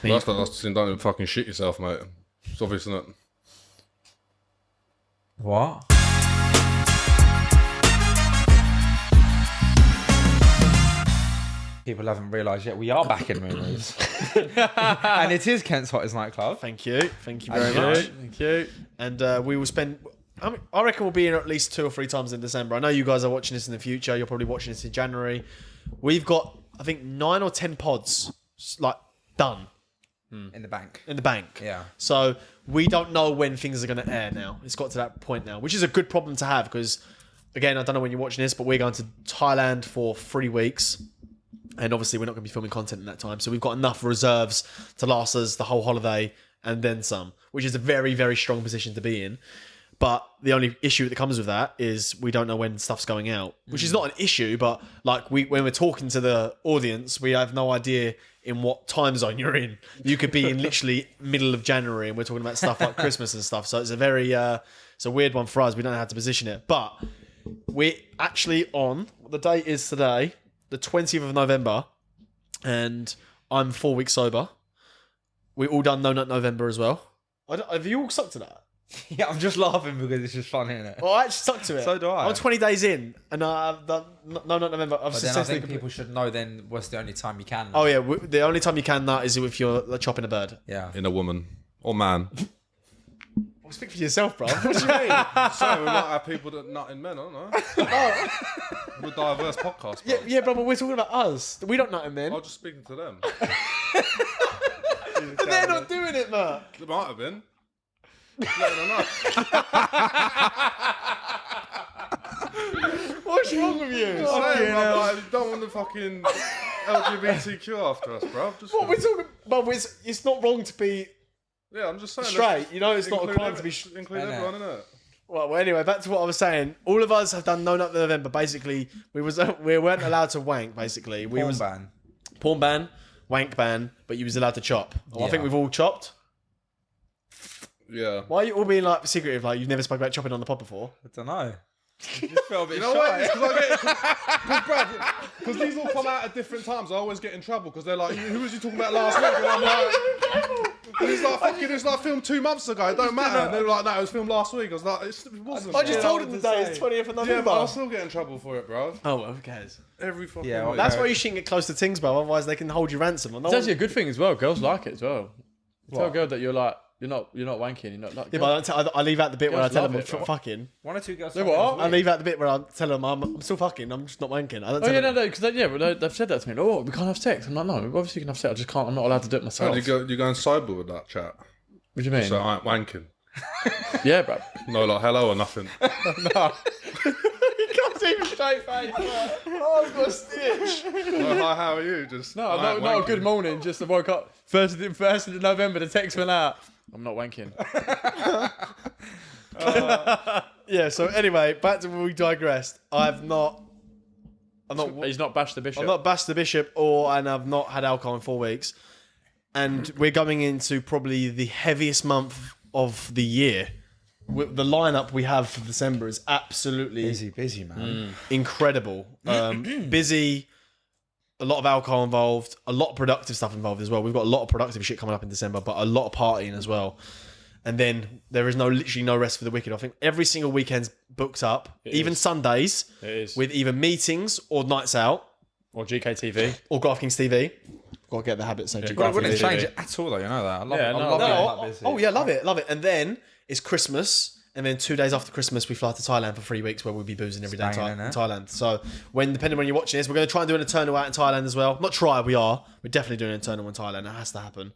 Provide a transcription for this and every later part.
That's the last thing. Don't even fucking shit yourself, mate. It's obvious, isn't it? What? People haven't realised yet we are back in Rumours. And it is Kent's Hottest Nightclub. Thank you very much. Thank you. And we will spend... I reckon we'll be in at least 2 or 3 times in December. I know you guys are watching this in the future. You're probably watching this in January. We've got, I think, 9 or 10 pods, like, done. In the bank. In the bank. Yeah. So we don't know when things are going to air now. It's got to that point now, which is a good problem to have because, again, I don't know when you're watching this, but we're going to Thailand for 3 weeks. And obviously we're not going to be filming content in that time. So we've got enough reserves to last us the whole holiday and then some, which is a very, very strong position to be in. But the only issue that comes with that is we don't know when stuff's going out, which is not an issue, but like when we're talking to the audience, we have no idea in what time zone you're in. You could be in literally middle of January and we're talking about stuff like Christmas and stuff. So it's a very, it's a weird one for us. We don't know how to position it, but we're actually on, the date is today, the 20th of November, and I'm 4 weeks sober. We all done No Nut November as well. Have you all stuck to that? Yeah, I'm just laughing because it's just funny, isn't it? Well, I actually stuck to it. So do I. I'm 20 days in, and I've done No Nut November. I've But then I think successfully... people should know then what's the only time you can. Oh yeah, the only time you can nut is if you're chopping a bird. Yeah. In a woman or man. Well, speak for yourself, bro. What do you mean? So we might have people that nut in men, I don't know. We're a diverse podcast, bro. Yeah, bro, but we're talking about us. We don't nut in men. I'm just speaking to them. But they're not doing it, Mark. They might have been. Letting them know. What's wrong with you? Saying, bro, like, you don't want the fucking LGBTQ after us, bro. Just, What we're talking about, it's not wrong to be yeah, I'm just saying. straight. You know, it's not a include crime to be... include everyone, innit? Well, anyway, back to what I was saying. All of us have done No Nut November. Basically, we weren't allowed to wank, basically. Porn ban. Porn ban, wank ban, but you was allowed to chop. Well, I Yeah. think we've all chopped. Yeah. Why are you all being like secretive? Like you've never spoke about chopping on the pod before? I don't know. Just felt a bit You know shy. what? It's because I get because these all come out at different times. I always get in trouble because they're like, "Who was you talking about last week?" And I'm like, "It's like fucking, it's like filmed 2 months ago. It don't matter." And they're like, "No, it was filmed last week." I was like, "It wasn't." I just bro." told him today it's 20th of November. Yeah, but I'll still get in trouble for it, bro. Oh, well, who cares? Every fucking Yeah, well, week. That's why you shouldn't get close to things, bro. Otherwise, they can hold you ransom. It's actually a good thing as well. Girls like it as well. You tell a What? girl that you're like, you're not wanking. You're not like. Yeah, but I leave out the bit where I Girls tell love them it, I'm bro. fucking. 1 or 2 girls. Do what? I leave out the bit where I tell them I'm still fucking. I'm just not wanking. I don't Oh tell yeah, them. no, because they've said that to me. Oh, we can't have sex. I'm like, no, obviously you can have sex. I just can't. I'm not allowed to do it myself. You're going sober with that chat. What do you mean? So I ain't wanking. Yeah, bro. No, like hello or nothing. No. He can't even straight face. Oh, I've got a stitch. No, hi, how are you? Just No, I ain't not a wanking. good morning. Just I woke up first of November. The text went out. I'm not wanking. Yeah. So anyway, back to where we digressed. I've not He's not bashed the bishop. I've not bashed the bishop, and I've not had alcohol in 4 weeks. And we're going into probably the heaviest month of the year. The lineup we have for December is absolutely busy, man. incredible. Busy, a lot of alcohol involved, a lot of productive stuff involved as well. We've got a lot of productive shit coming up in December, but a lot of partying as well. And then there is literally no rest for the wicked. I think every single weekend's booked up, even Sundays, It is. with either meetings or nights out Or GKTV. or Graftkings TV. Got to get the habit saying Yeah, Well, I Graftkings wouldn't TV. change it at all, though. You know that. I love Yeah, it. I no, love no, being Oh, that busy. oh yeah, love it. And then it's Christmas, and then 2 days after Christmas, we fly to Thailand for 3 weeks, where we'll be boozing every day in Staying in it. Thailand. So depending on when you're watching this, we're going to try and do an eternal out in Thailand as well. Not try, we are. We're definitely doing an eternal in Thailand. It has to happen.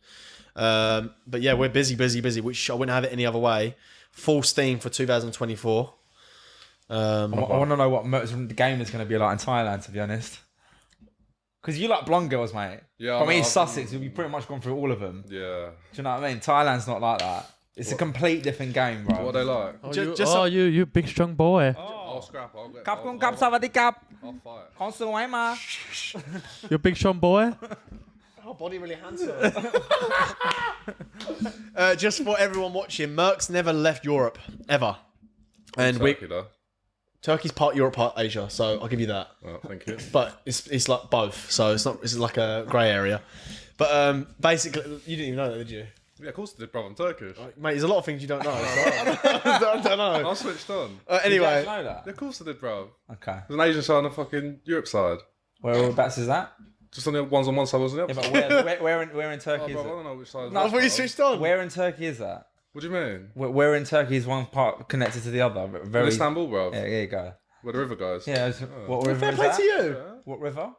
But yeah, we're busy, which I wouldn't have it any other way. Full steam for 2024. I want to know what the game is going to be like in Thailand, to be honest. Because you like blonde girls, mate. Yeah, From I know, East Sussex, you've pretty much gone through all of them. Yeah. Do you know what I mean? Thailand's not like that. It's a complete different game, bro. What are they like? You big strong boy. I'll scrap. I'll get. ครับคุณครับสวัสดีครับ I'll fight. ของสวยมา You're big strong boy. Oh, body really handsome. Just for everyone watching, Merck's never left Europe, ever. And Turkey, though. Turkey's part Europe, part Asia, so I'll give you that. Oh, thank you. But it's like both, so it's like a grey area. But basically, you didn't even know that, did you? Yeah, of course I did, bro. I'm Turkish. Mate, there's a lot of things you don't know. I don't know. I switched on. Anyway, Did you know that? Yeah, of course I did, bro. Okay. There's an Asian side on the fucking Europe side. Whereabouts is that? Just on the ones on one side, wasn't it? Yeah, but where in Turkey Oh, is bro, I it? don't know which side. I thought you switched on. Where in Turkey is that? What do you mean? Where in Turkey is one part connected to the other? In Very. Istanbul, bro. Yeah, there you go. Where the river goes. Yeah. What river Fair is play that? to you. Yeah. What river?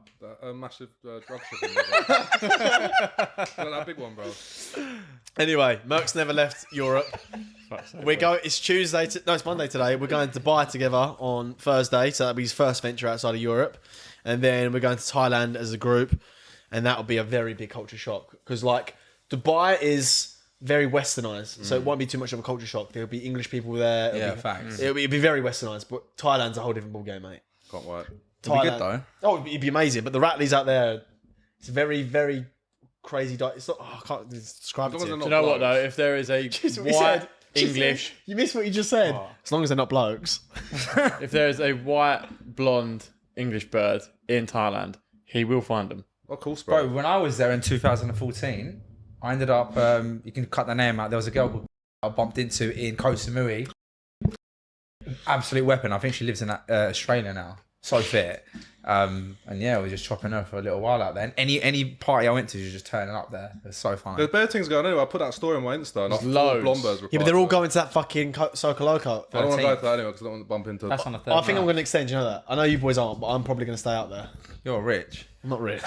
A massive drug shipping river. That big one, bro. Anyway, Merck's never left Europe. It's Tuesday. It's Monday today. We're going to Dubai together on Thursday, so that'll be his first venture outside of Europe, and then we're going to Thailand as a group, and that'll be a very big culture shock because like Dubai is very westernized, so it won't be too much of a culture shock. There'll be English people there. Facts. It'll be very westernized, but Thailand's a whole different ballgame, mate. Can't wait. It'll be good though. Oh, it'd be amazing. But the Rattleys out there, it's very, very crazy. It's not. I can't describe it to you. Do you know what though? If there is a What he white said. English, You missed what you just said. As long as they're not blokes. if there is a white blonde English bird in Thailand, he will find them. Of course, Bro, bro. when I was there in 2014, I ended up. You can cut the name out. There was a girl called I bumped into in Koh Samui. Absolute weapon. I think she lives in Australia now. So fit. And yeah, we were just chopping her for a little while out there. And any party I went to, she was just turning up there. It was so fun. There's bare things going on. I put that story on my Insta. Like loads. blonde birds. Yeah, but they're all going to that fucking Soco Loco. I don't want to go 13th. to that anyway because I don't want to bump into. That's on the third. I think I'm night. going to extend. You know that? I know you boys aren't, but I'm probably going to stay out there. You're rich. I'm not rich.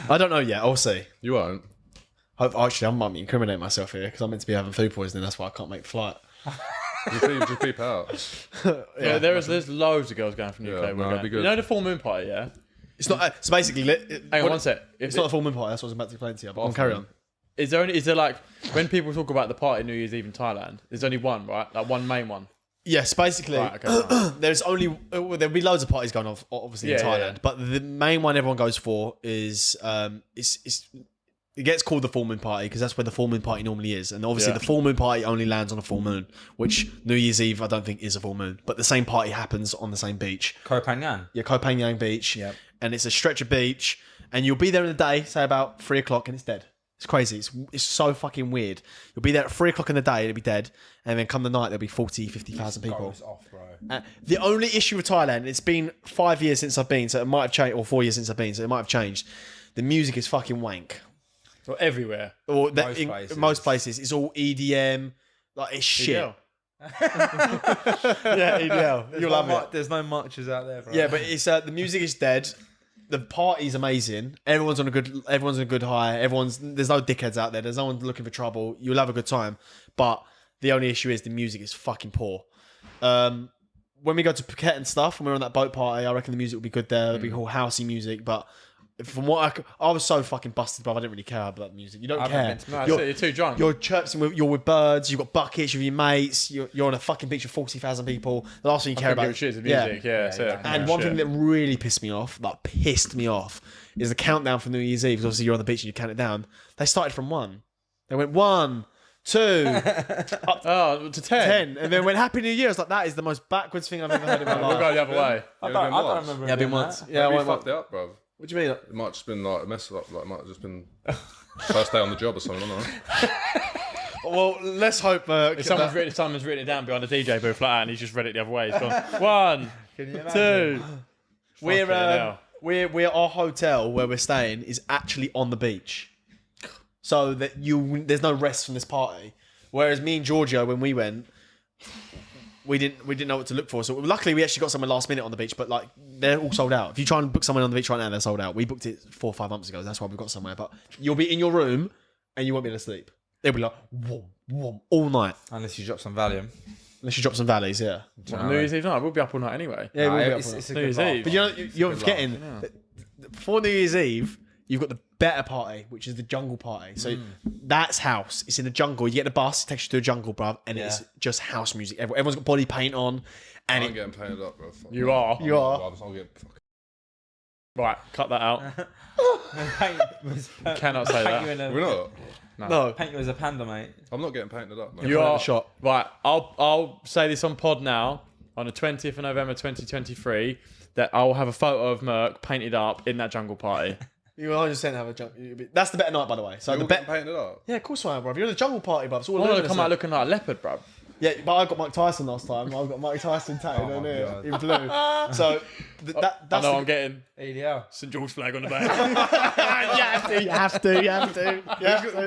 I don't know yet. I'll see. You won't. Actually, I might incriminate myself here because I'm meant to be having food poisoning. That's why I can't make the flight. Just peep out. Yeah, there's loads of girls going from the Yeah, UK. no, We're it'd going. be good. You know the full moon party, yeah? It's not. So basically, Hang on one sec. It's not a full moon party. That's what I was about to explain to you. But I'll carry on. Is there like when people talk about the party New Year's Eve in Thailand? There's only one, right? Like one main one. Yes, basically, Right, okay, fine. there's only there'll be loads of parties going on, obviously in Yeah, Thailand. yeah. But the main one everyone goes for is it gets called the full moon party because that's where the full moon party normally is. And obviously, Yeah. the full moon party only lands on a full moon, which New Year's Eve I don't think is a full moon. But the same party happens on the same beach. Koh Phangan. Yeah, Koh Phangan Beach. Yep. And it's a stretch of beach, and you'll be there in the day, say about 3:00, and it's dead. It's crazy. It's so fucking weird. You'll be there at 3:00 in the day, it'll be dead, and then come the night, there'll be 50,000 people. Goes off, bro. The only issue with Thailand, it's been 5 years since I've been, so it might have changed, or 4 years since I've been, so it might have changed. The music is fucking wank. Well, everywhere. Or Most places. most places, it's all EDM, like it's shit. EDL. Yeah, EDL. You'll love it. There's no muches out there, bro. Yeah, but it's the music is dead. The party's amazing. Everyone's on a good high. There's no dickheads out there. There's no one looking for trouble. You'll have a good time. But the only issue is the music is fucking poor. When we go to Phuket and stuff, when we're on that boat party, I reckon the music will be good there. It'll be all housey music. But from what I was so fucking busted, bro. I didn't really care about the music. You don't I've care. been to- No, You're- you're too drunk. You're chirping you're with birds. You've got buckets with your mates. You're on a fucking beach with 40,000 people. The last thing you care Couldn't about give a shit is the music. Yeah, so exactly. And one thing that really pissed me off, is the countdown for New Year's Eve. Because obviously you're on the beach and you count it down. They started from 1. They went 1, 2, Oh, to 10. 10, and then went Happy New Year. I was like, that is the most backwards thing I've ever heard in my We'll life. go the other way. I Yeah, don't, been I don't once. remember. Yeah, I've been doing once. that. Yeah, I we went fucked once. it up, bro. What do you mean? It might have just been like a mess up. Like, it might have just been first day on the job or something. I don't know. Well, let's hope. If someone's written it down behind the DJ booth like that, and he's just read it the other way. He's gone 1, Can you 2. we're Fucking hell. we're our hotel where we're staying is actually on the beach, so that there's no rest from this party. Whereas me and Giorgio, when we went, we didn't know what to look for. So luckily we actually got somewhere last minute on the beach, but like they're all sold out. If you try and book someone on the beach right now, they're sold out. We booked it 4 or 5 months ago. That's why we've got somewhere. But you'll be in your room and you won't be able to sleep. They'll be like whoom, whoom, all night. Unless you drop some Valium. Unless you drop some valleys, yeah. New Year's Eve night, we'll be up all night anyway. Yeah, we'll be up it's, for that. it's a New good Year's laugh. Eve. But you know, you're forgetting that before New Year's Eve, you've got the better party, which is the jungle party. So that's house. It's in the jungle. You get the bus, it takes you to the jungle, bruv, and it's just house music. Everyone's got body paint on, and I'm getting painted up, bro. Fuck. You are. You are. I'll get fucking. Right, cut that out. Cannot say that. We're not. no. Paint you as a panda, mate. I'm not getting painted up, man. You Put it in are the shot. right. I'll say this on pod now on the 20th of November 2023 that I will have a photo of Merc painted up in that jungle party. You 100% have a jungle. That's the better night, by the way. So You're the all bet. getting painted up. Yeah, of course I am, bro. You're in the jungle party, bro. It's all I want to luminous, come out innit? looking like a leopard, bro. Yeah, but I got Mike Tyson last time. I've got Mike Tyson tattooed on here God. in blue. So that's I know the, I'm getting EDL. St George flag on the back. you have to.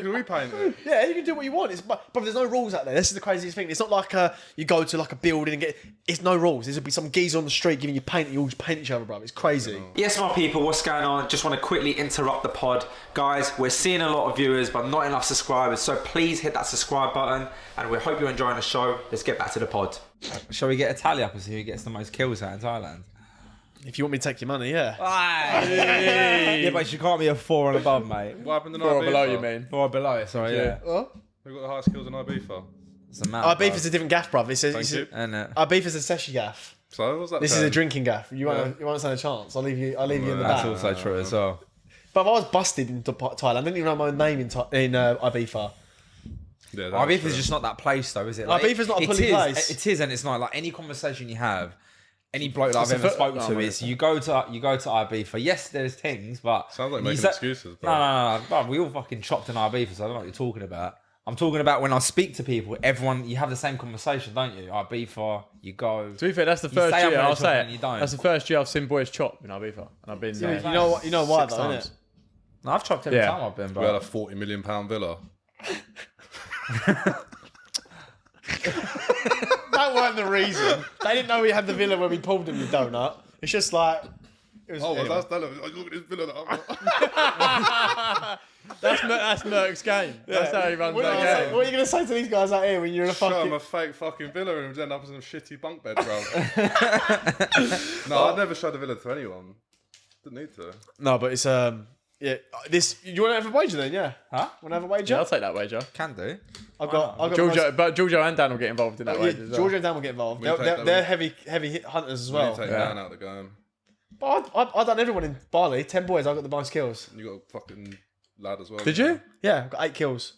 Can we paint it? Yeah, you can do what you want. But there's no rules out there. This is the craziest thing. It's not like you go to like a building and get. It's no rules. There'll be some geezer on the street giving you paint. And you all just paint each other, bro. It's crazy. Yes, my people, what's going on? Just want to quickly interrupt the pod. Guys, we're seeing a lot of viewers, but not enough subscribers. So please hit that subscribe button. And we hope you're enjoying the show. Let's get back to the pod. Shall we get a tally up and see who gets the most kills out in Thailand? If you want me to take your money, yeah. Yeah, but you can't be a 4 and above, mate. What happened in 4 or Ibiza? below, you mean? 4 below, sorry, yeah. What? Who got the highest kills in Ibiza? It's a map, Our beef is a different gaff, bruv. Thank you. Our beef is a seshi gaff. So what's that? This is term? a drinking gaff. You won't stand a chance. I'll leave you in the That's back. also true as well. But if I was busted in Thailand, I didn't even know my own name in Ibiza. Yeah, Ibiza is just not that place, though, is it? Ibiza's not a it pulling is- place. It is, and it's not like any conversation you have. Any bloke that I've a ever foot- spoken to no, is you go to Ibiza. Yes, there's things, but Sounds like you making say- excuses, bro. No. But we all fucking chopped in Ibiza, so I don't know what you're talking about. I'm talking about when I speak to people, everyone, you have the same conversation, don't you? Ibiza, you go. To be fair, that's the You first say I'm year. gonna I'll chop say and you it. don't. That's the first year I've seen boys chop in Ibiza, and I've been there. You know why 6 though, times. innit? No, I've chopped every Yeah. time I've been, We had a bro. £40 million villa. That weren't the reason. They didn't know we had the villa when we pulled them, you donut. It's just like. It was, Oh, well, anyway. look at this villa that I've got. That's Merck's game. That's how he runs What are that game. you going to say to these guys out here when you're in a Show fucking... them a fake fucking villa and end up in some shitty bunk bed, bro. No, I'd never show the villa to anyone. Didn't need to. No, but it's yeah. This you want to have a wager then? Yeah. Huh? Want to have a wager? Yeah, I'll take that wager. Can do. I've got Giorgio and Dan will get involved in that wager as well. Georgia and Dan will get involved. We'll take that They're one. heavy hit hunters as Well, well. you take Dan out the game. But I've done everyone in Bali. 10 boys. I got the most kills. You got a fucking lad as well. Did you? Yeah, I've got 8 kills.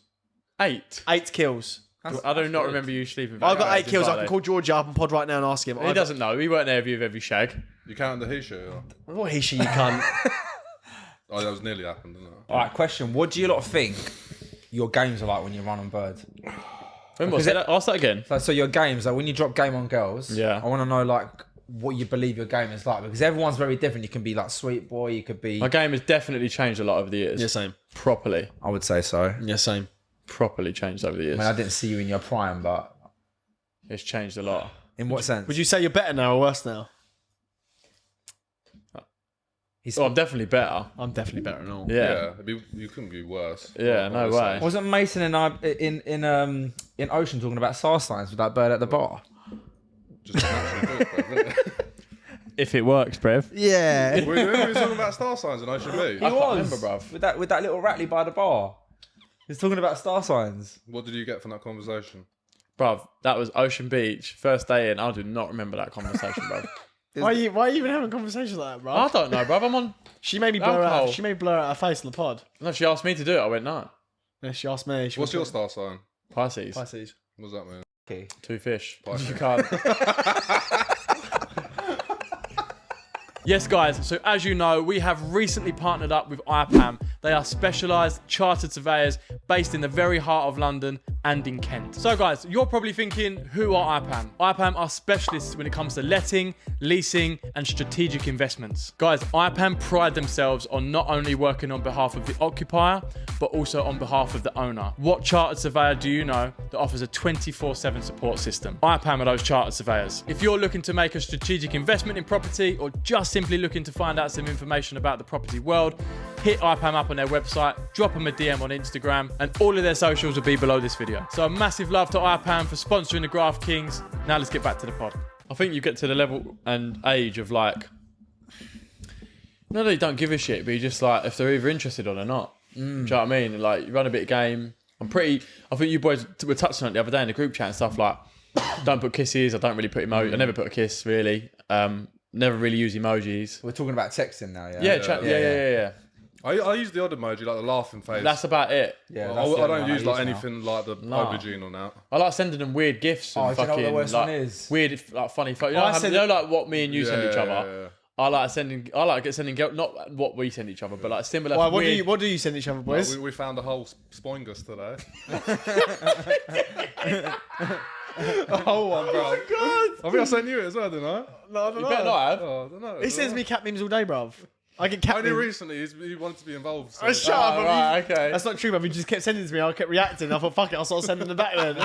8. 8 kills. I do not remember you sleeping. I've got 8 kills. I can call Georgia up and pod right now and ask him. He doesn't know. He weren't there with every shag. You counting the he shit? Or? What he, she, you cunt. Oh, that was nearly happened, didn't it? All right, question. What do you lot think your games are like when you run on bird? Ask that again. So your games, like when you drop game on girls, Yeah. I want to know like what you believe your game is like because everyone's very different. You can be like sweet boy, you could be. My game has definitely changed a lot over the years. Yeah, same. Properly. I would say so. Yeah, same. Properly changed over the years. I mean, I didn't see you in your prime, but It's changed a lot. in what sense? Would you say you're better now or worse now? Oh, I'm definitely better. I'm definitely better than all. Yeah. You couldn't be worse. Yeah, no way. Wasn't Mason and I in Ocean talking about star signs with that bird at the bar? Just naturally do it, bro, isn't it? If it works, Brev. Yeah, We were talking about star signs and Ocean B. he was. remember, bruv. With that little Ratley by the bar. He's talking about star signs. What did you get from that conversation? Bruv, that was Ocean Beach. First day in. I do not remember that conversation, bruv. Why are you even having conversations like that, bro? I don't know, bruv. I'm on... She made me blur Alcohol. out. She made me blur out her face in the pod. No, she asked me to do it. I went, no. Yeah, she asked me. What's your star sign? Pisces. Pisces? What does that mean? Okay. 2 fish. Pisces. You can't... Yes, guys, so as you know, we have recently partnered up with IPAM. They are specialised chartered surveyors based in the very heart of London and in Kent. So guys, you're probably thinking, who are IPAM? IPAM are specialists when it comes to letting, leasing and strategic investments. Guys, IPAM pride themselves on not only working on behalf of the occupier, but also on behalf of the owner. What chartered surveyor do you know that offers a 24/7 support system? IPAM are those chartered surveyors. If you're looking to make a strategic investment in property or just simply looking to find out some information about the property world, hit IPAM up on their website, drop them a DM on Instagram, and all of their socials will be below this video. So a massive love to IPAM for sponsoring the Graft Kings. Now let's get back to the pod. I think you get to the level and age of like, not that you don't give a shit, but you just like, if they're either interested or they're not. Do you know what I mean? Like, you run a bit of game. I think you boys were touching on it the other day in the group chat and stuff like, don't put kisses, I don't really put emojis. I never put a kiss, really. Never really use emojis. We're talking about texting now, yeah? Yeah. I use the odd emoji, like the laughing face. That's about it. Yeah, I that's the don't only one use like now. anything like the aubergine on that. I like sending them weird gifts and Oh, do you know what fucking the worst like one is? Weird, like funny photos. I said You know, like what me and you send each other. Yeah. I like sending girls, not what we send each other, but like similar. Why, weird- what do you send each other, boys? We found a whole spoingus today. A whole one, bro. Oh God! I think I sent you it as well, didn't I? No, I don't You know. better not have. Oh, I don't know. He sends me cat memes all day, bruv. I get cat Only memes. recently he wanted to be involved. So. Oh, shut up! Oh, bruv. right, okay. That's not true, bruv. He just kept sending it to me. I kept reacting. I thought, fuck it, I'll sort of send them back then.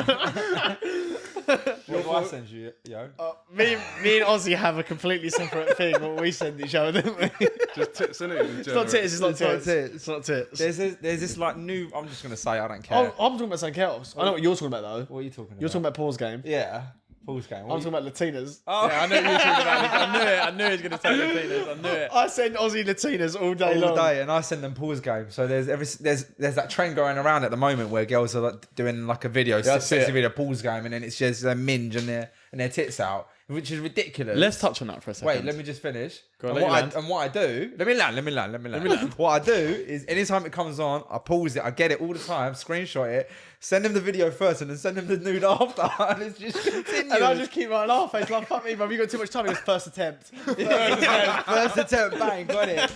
What do I send you, yo? me and Ozzy have a completely separate thing what we send each other, don't we? Just tits, innit? It's not tits. It's not tits. tits. It's not tits. There's this like new. I'm just gonna say I don't care. Oh, I'm talking about something else. I know what you're talking about though. What are you talking about? You're talking about Paul's game. Yeah, Paul's game. I'm talking about Latinas. Oh, Yeah, I knew you were talking about this. I knew he was going to say Latinas. I knew it. I send Aussie Latinas all day long. all day, and I send them Paul's game. So there's that trend going around at the moment where girls are like doing like a video, I see sexy it. video Paul's game, and then it's just a minge and their tits out, which is ridiculous. Let's touch on that for a second. Wait, let me just finish. Go on, and, let you what I do, let me land. What I do is anytime it comes on, I pause it, I get it all the time, screenshot it, send him the video first, and then send him the nude after, and it's just continuous. And I just keep my laugh face like, fuck me, bro, you got too much time. He goes, first attempt. First attempt, bang, got it.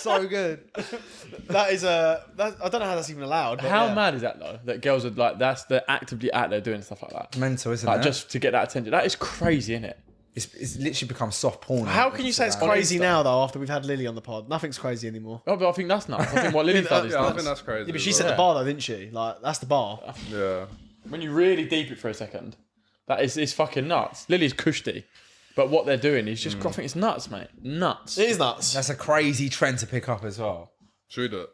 So good. That is I don't know how that's even allowed. But How yeah. mad is that though? That girls are like, they're actively out there doing stuff like that. Mental, isn't Like it? just to get that attention. That is crazy, isn't it? It's literally become soft porn. How can you say it's Like, crazy now, though, after we've had Lily on the pod? Nothing's crazy anymore. Oh, but I think that's nuts. I think what Lily's done is Yeah, I nuts. think that's crazy. Yeah, but she as set well. the bar, though, didn't she? Like, that's the bar. Yeah. When you really deep it for a second, it's fucking nuts. Lily's cushy, but what they're doing is just, I think it's nuts, mate. Nuts. It is nuts. That's a crazy trend to pick up as well. Should we do it?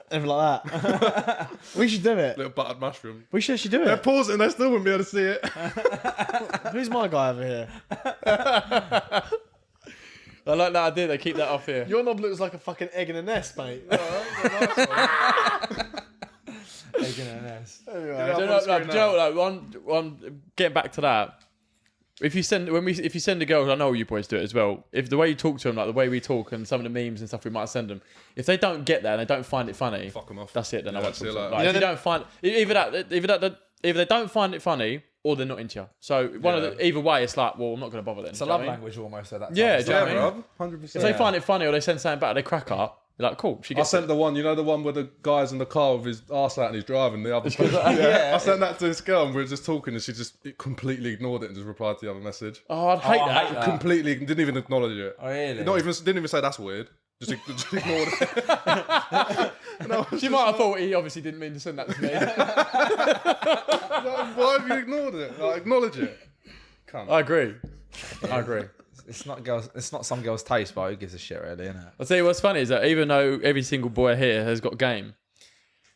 Everything like that. We should do it. Little buttered mushroom. We should actually do They're it. pausing, they still wouldn't be able to see it. Who's my guy over here? I like that idea. They keep that off here. Your knob looks like a fucking egg in a nest, mate. Yeah, Do you know, one getting back to that. If you send a girl, I know you boys do it as well. If the way you talk to them, like the way we talk, and some of the memes and stuff we might send them, if they don't get that and they don't find it funny, fuck them off. that's it. Then Yeah, I won't see talk you to them. later. Like, if you don't find either they don't find it funny or they're not into you. So either way, it's like, well, I'm not going to bother then. It's a love language almost at that time. Yeah, It's do you know like- what I mean? bro. 100%. If they find it funny or they send something back, they crack up. You're like, cool. She I gets sent it. the one, you know, the one where the guy's in the car with his arse out and he's driving the other. Yeah. I sent that to this girl and we were just talking and she just completely ignored it and just replied to the other message. Oh, I'd hate I that. hate that. Completely didn't even acknowledge it. Oh, really? Didn't even say that's weird. Just ignored it. No, She might have thought he obviously didn't mean to send that to me. why have you ignored it? Like, acknowledge it. Cunt. I agree. It's not some girl's taste, but who gives a shit, really, innit? I'll tell you what's funny is that even though every single boy here has got game,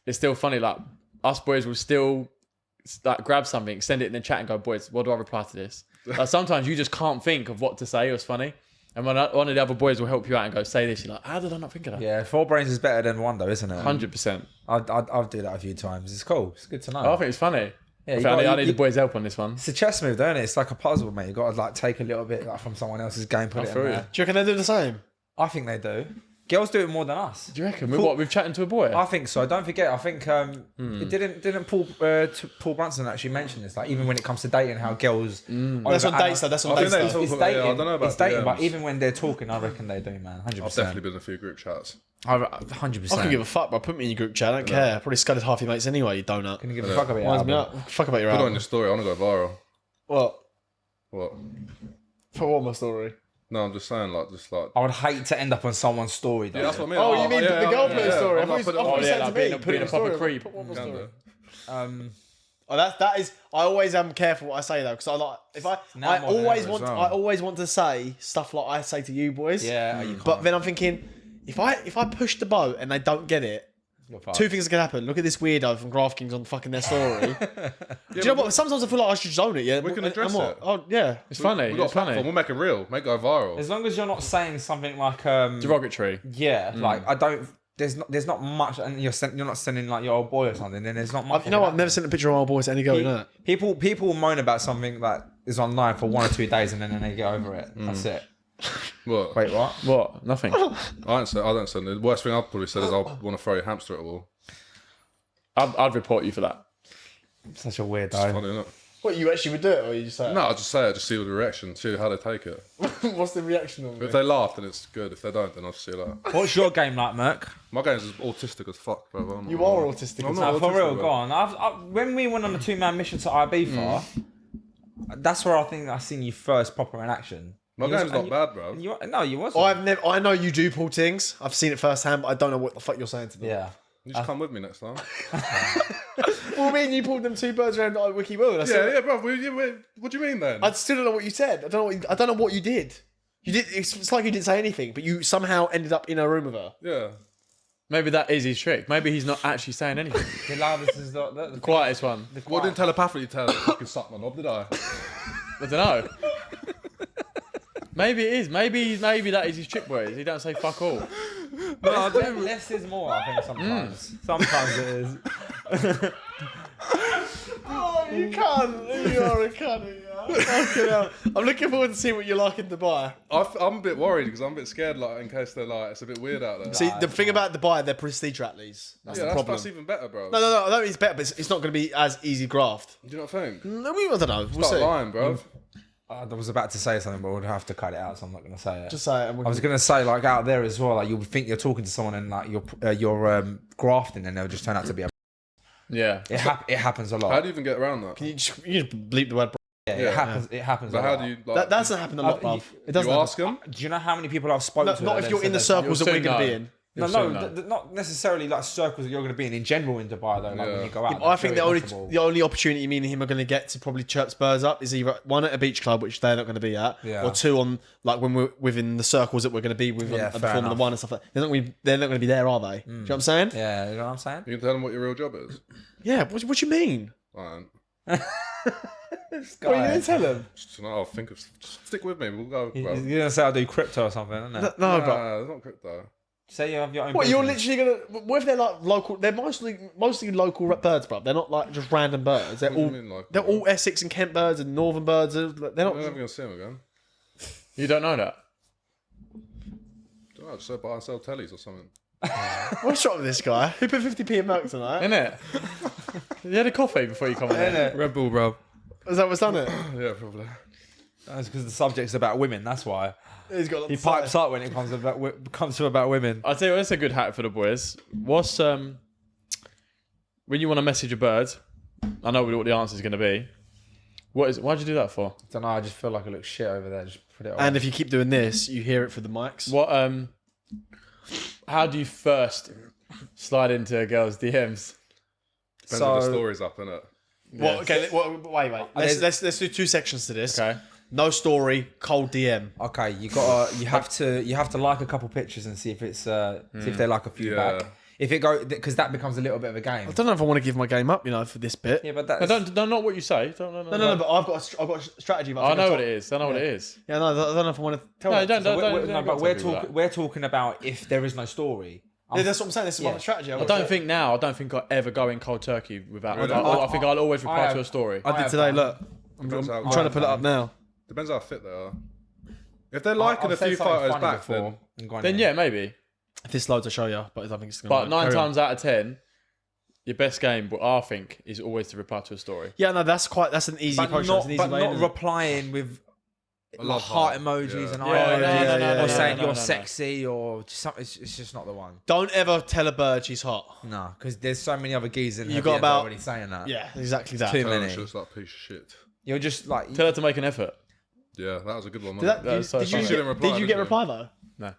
it's still funny. Like us boys will still like grab something, send it in the chat, and go, "Boys, what do I reply to this?" Like sometimes you just can't think of what to say. It's funny, and when one of the other boys will help you out and go, "Say this," you're like, "How did I not think of that?" Yeah, 4 brains is better than 1, though, isn't it? 100%. I'll do that a few times. It's cool. It's good to know. I think it's funny. Yeah, I need the boys' help on this one. It's a chess move, don't it? It's like a puzzle, mate. You got to like take a little bit like, from someone else's game, put it in feel there. you. Do you reckon they do the same? I think they do. Girls do it more than us. Do you reckon? Cool. We've chatting to a boy. I think so. Don't forget. I think it didn't Paul Brunson actually mention this? Like even when it comes to dating, how girls. That's on dates, though. That's on I think dates. they though. talk It's about dating. I don't know about it's dating, but DMs. even when they're talking, I reckon they do, man. 100%. I've definitely been in a few group chats. 100%. I couldn't give a fuck, bro. Put me in your group chat. I don't care. Probably scudded half your mates anyway, you donut. Couldn't give a fuck about Winds me it. up. Fuck about your Put it on album. your story. I want to go viral. What? What? For what, my story? No, I'm just saying, like. I would hate to end up on someone's story, though. Yeah, that's what I mean. Oh, you mean the girl put a story? I I'm thought like, you put it on. said yeah, to like me. being a Put it on proper story. creep. Put one more Kinda. story. Oh, that is. I always am careful what I say though, because I like if Now I more than always ever want as well. I always want to say stuff like I say to you boys. Yeah, you can't. But then I'm thinking, if I push the boat and they don't get it, You're fucked. two things are gonna happen. Look at this weirdo from Graft Kings on fucking their story. Do you know what? Sometimes I feel like I should just own it. Yeah, We can And address what? it. Oh yeah. It's funny. We got It's a platform. funny. We'll make it real. Make it go viral. As long as you're not saying something like Derogatory. yeah, like I don't. There's not much, and you're not sending like your old boy or something. Then there's not much. You know what? I've never sent a picture of my boys to any girl. You know that. People moan about something that is online for 1 or 2 days, and then they get over it. That's it. What? Wait, what? What? Nothing. I don't say. The worst thing I've probably said is I want to throw your hamster at a wall. I'd report you for that. Such a weird It's funny, isn't it? What, you actually would do it, or you just say it? No, I'll just say it, just see the reaction, see how they take it. What's the reaction of If it? they laugh, then it's good. If they don't, then I'll just see that. What's your game like, Merc? My game's as autistic as fuck, bro. You are autistic. I'm as not well. For autistic, real, bro. go on. When we went on a 2-man mission to Ibiza, that's where I think I seen you first proper in action. My You was- game's not and you- bad, bro. and you- No, you wasn't. I know you do pull things. I've seen it firsthand, but I don't know what the fuck you're saying to them. Yeah. You just come with me next time. Well, I mean, you pulled them 2 birds around Wiki World. Yeah, bro. What do you mean then? I still don't know what you said. I don't know what you did. You did. It's like you didn't say anything, but you somehow ended up in a room with her. Yeah. Maybe that is his trick. Maybe he's not actually saying anything. The loudest is the Quietest one. Well, I didn't telepathically tell her to fucking suck my knob, did I? I don't know. Maybe it is. Maybe that is his trick, boys. He don't say fuck all. No, I don't. Less is more, I think, sometimes. Sometimes it is. Oh, you can't. You are a cunt. Fucking hell. I'm looking forward to seeing what you're like in Dubai. I'm a bit worried because I'm a bit scared, like, in case they're like, it's a bit weird out there. See, the thing about Dubai, they're prestige athletes. That's yeah, the problem. that's even better, bro. No, I don't think it's better, but it's not going to be as easy graft. Do you not think? No, I don't know. We'll Start see. lying, bro. I was about to say something, but we'd have to cut it out, so I'm not going to say it. Just say it. And I was going to say, like, out there as well, like, you'll think you're talking to someone and, like, you're grafting and they'll just turn out to be a... Yeah. It happens a lot. How do you even get around that? you just bleep the word. Yeah, it happens But a how lot. do you, like, That doesn't happen a lot, bruv. It doesn't you happen. ask them? Do you know how many people I've spoken to? Not that if you're said in the they- circles that You'll we're going to soon be know. in. No, not necessarily like circles that you're going to be in general in Dubai though. Like when you go out, I think that's the only opportunity me and him are going to get to probably chirp Spurs up is either one at a beach club, which they're not going to be at, Yeah. or 2 on like when we're within the circles that we're going to be with Yeah, on the fair Formula enough. 1 and stuff like that. They're not going to be there, are they? Do you know what I'm saying? Yeah, you know what I'm saying? You can tell them what your real job is. Yeah. What do you mean? Like, What are you going to tell them? just, I'll think of. Just stick with me. We'll go, bro. You're going to say I do crypto or something, isn't it? No, but Nah, it's not crypto. Say you have your own. what you're business. literally going to? What if they're like local? They're mostly local birds, bruv. They're not like just random birds. They're What do you all mean, like, they're all Essex and Kent birds and Northern birds. They're I'm not. never gonna see them again. You don't know that? Don't know, just say buy and sell tellies or something. What's wrong with this guy? Who put 50p in milk tonight? Innit? You had a coffee before you come on here. Red Bull, bro. Is that what's done it? Yeah, probably. That's because the subject's about women. That's why He's got. he pipes up when it comes to about women. I'll tell you what, that's a good hack for the boys. What's when you want to message a bird, I know what the answer is going to be. Why'd you do that for? I don't know. I just feel like it looks shit over there. Just put it on. And if you keep doing this, you hear it through the mics. What how do you first slide into a girl's DMs? Depends So- if the story's up, innit? What? Okay. Wait. Let's do 2 sections to this. Okay. No story. Cold DM. Okay, you have to like a couple pictures and see if it's see if they like a few Yeah. back. If it go because that becomes a little bit of a game. I don't know if I want to give my game up, for this bit. Yeah, but No, that's don't not what you say. No, but I've got a strategy. But I know what it is. I know what it is. Yeah, no, I don't know if I want to tell. No, it. don't. but we're talking about if there is no story. Yeah, that's what I'm saying. This is my Yeah. strategy. I don't think I'll ever go in cold turkey without. Really? I think I'll always reply I to a story. I did today. Look, I'm Depends how- trying to pull it up now. Depends how fit they are. If they're liking a few photos back, then Then yeah, maybe. If this loads, I'll show you. But I think it's going But 9 times out of 10, your best game, what I think, is always to reply to a story. Yeah, no, that's an easy but approach. not, That's an easy but way, not isn't it? replying with I like love heart heart. emojis Yeah. and Yeah, or saying no, you're no. sexy or just something. It's just not the one. Don't ever tell a bird she's hot. No, because there's so many other geezers in You her got DMs about- already saying that. Yeah, exactly that. Too oh, many. she looks like a piece of shit. You're just like Tell her to make an effort. Yeah, that was a good one. Did, Wasn't that, it? did, so did funny. you She didn't reply, did you did get she? reply though? No.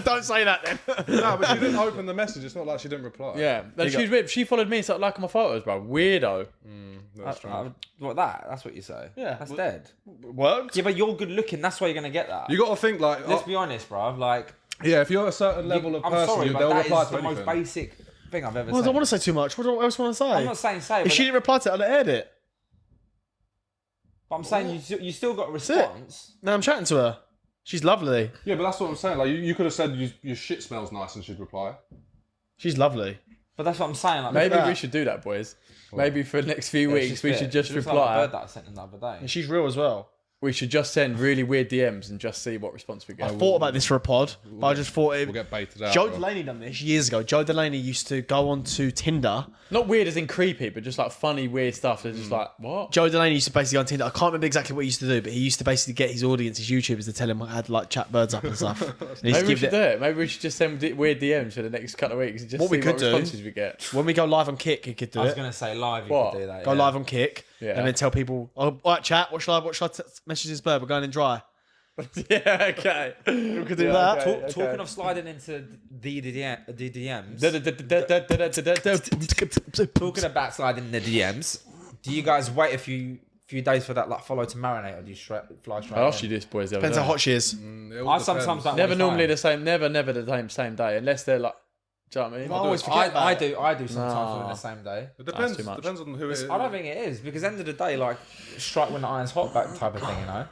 Don't say that then. No, but she didn't open the message. It's not like she didn't reply. Yeah. Then You she followed me and started liking my photos, bro. Weirdo. That's strange. what that? That's what you say. Yeah. that's dead. Worked. Yeah, but you're good looking. That's why you're gonna get that. You got to think like, Let's be honest, bruv. Like, yeah, if you're a certain level of I'm person, sorry, they'll but that reply is to the most anything. basic thing I've ever Well, I said. don't want to say too much. What else want to say? I'm not saying say, If but, she didn't reply to it, I'd have aired it. but I'm saying you still got a it. response. No, I'm chatting to her. She's lovely. Yeah, but that's what I'm saying. Like, you could have said your shit smells nice, and she'd reply. She's lovely. But that's what I'm saying. Like, Maybe that. we should do that, boys. Maybe for the next few yeah, weeks, she's we fit. should just She looks like reply. a bird that I sent in the other day. And she's real as well. we should just send really weird DMs and just see what response we get. I thought about this for a pod, but I just thought We'll get baited out. Joe bro. Delaney done this years ago. Joe Delaney used to go onto Tinder. Not weird as in creepy, but just like funny, weird stuff. They're just like, what? Joe Delaney used to basically go on Tinder. I can't remember exactly what he used to do, but he used to basically get his audience, his YouTubers, to tell him I had like chat birds up and stuff. And he used Maybe to we give should do it. Maybe we should just send weird DMs for the next couple of weeks and just What see we could what do- responses we get. When we go live on Kick, he could do I was it. going to say live, you What? could do that. Go live on Kick, Yeah. and then tell people, "Oh, all right, chat. What should I message this bird? We're going in dry." Yeah, okay. We could do that. Talking of sliding into the DMs, talking about sliding in the DMs, do you guys wait a few days for that like follow to marinate, or do you fly straight? I asked in? you this, boys. The other Depends day. how hot she is. It all I depends. sometimes don't Never waste normally time. the same. Never the same day, unless they're like. Do you know what I mean? I always forget I that. do sometimes within the same day. It depends. too much. Depends on who it is. I don't think it is because at the end of the day, like strike when the iron's hot back type of thing, you know.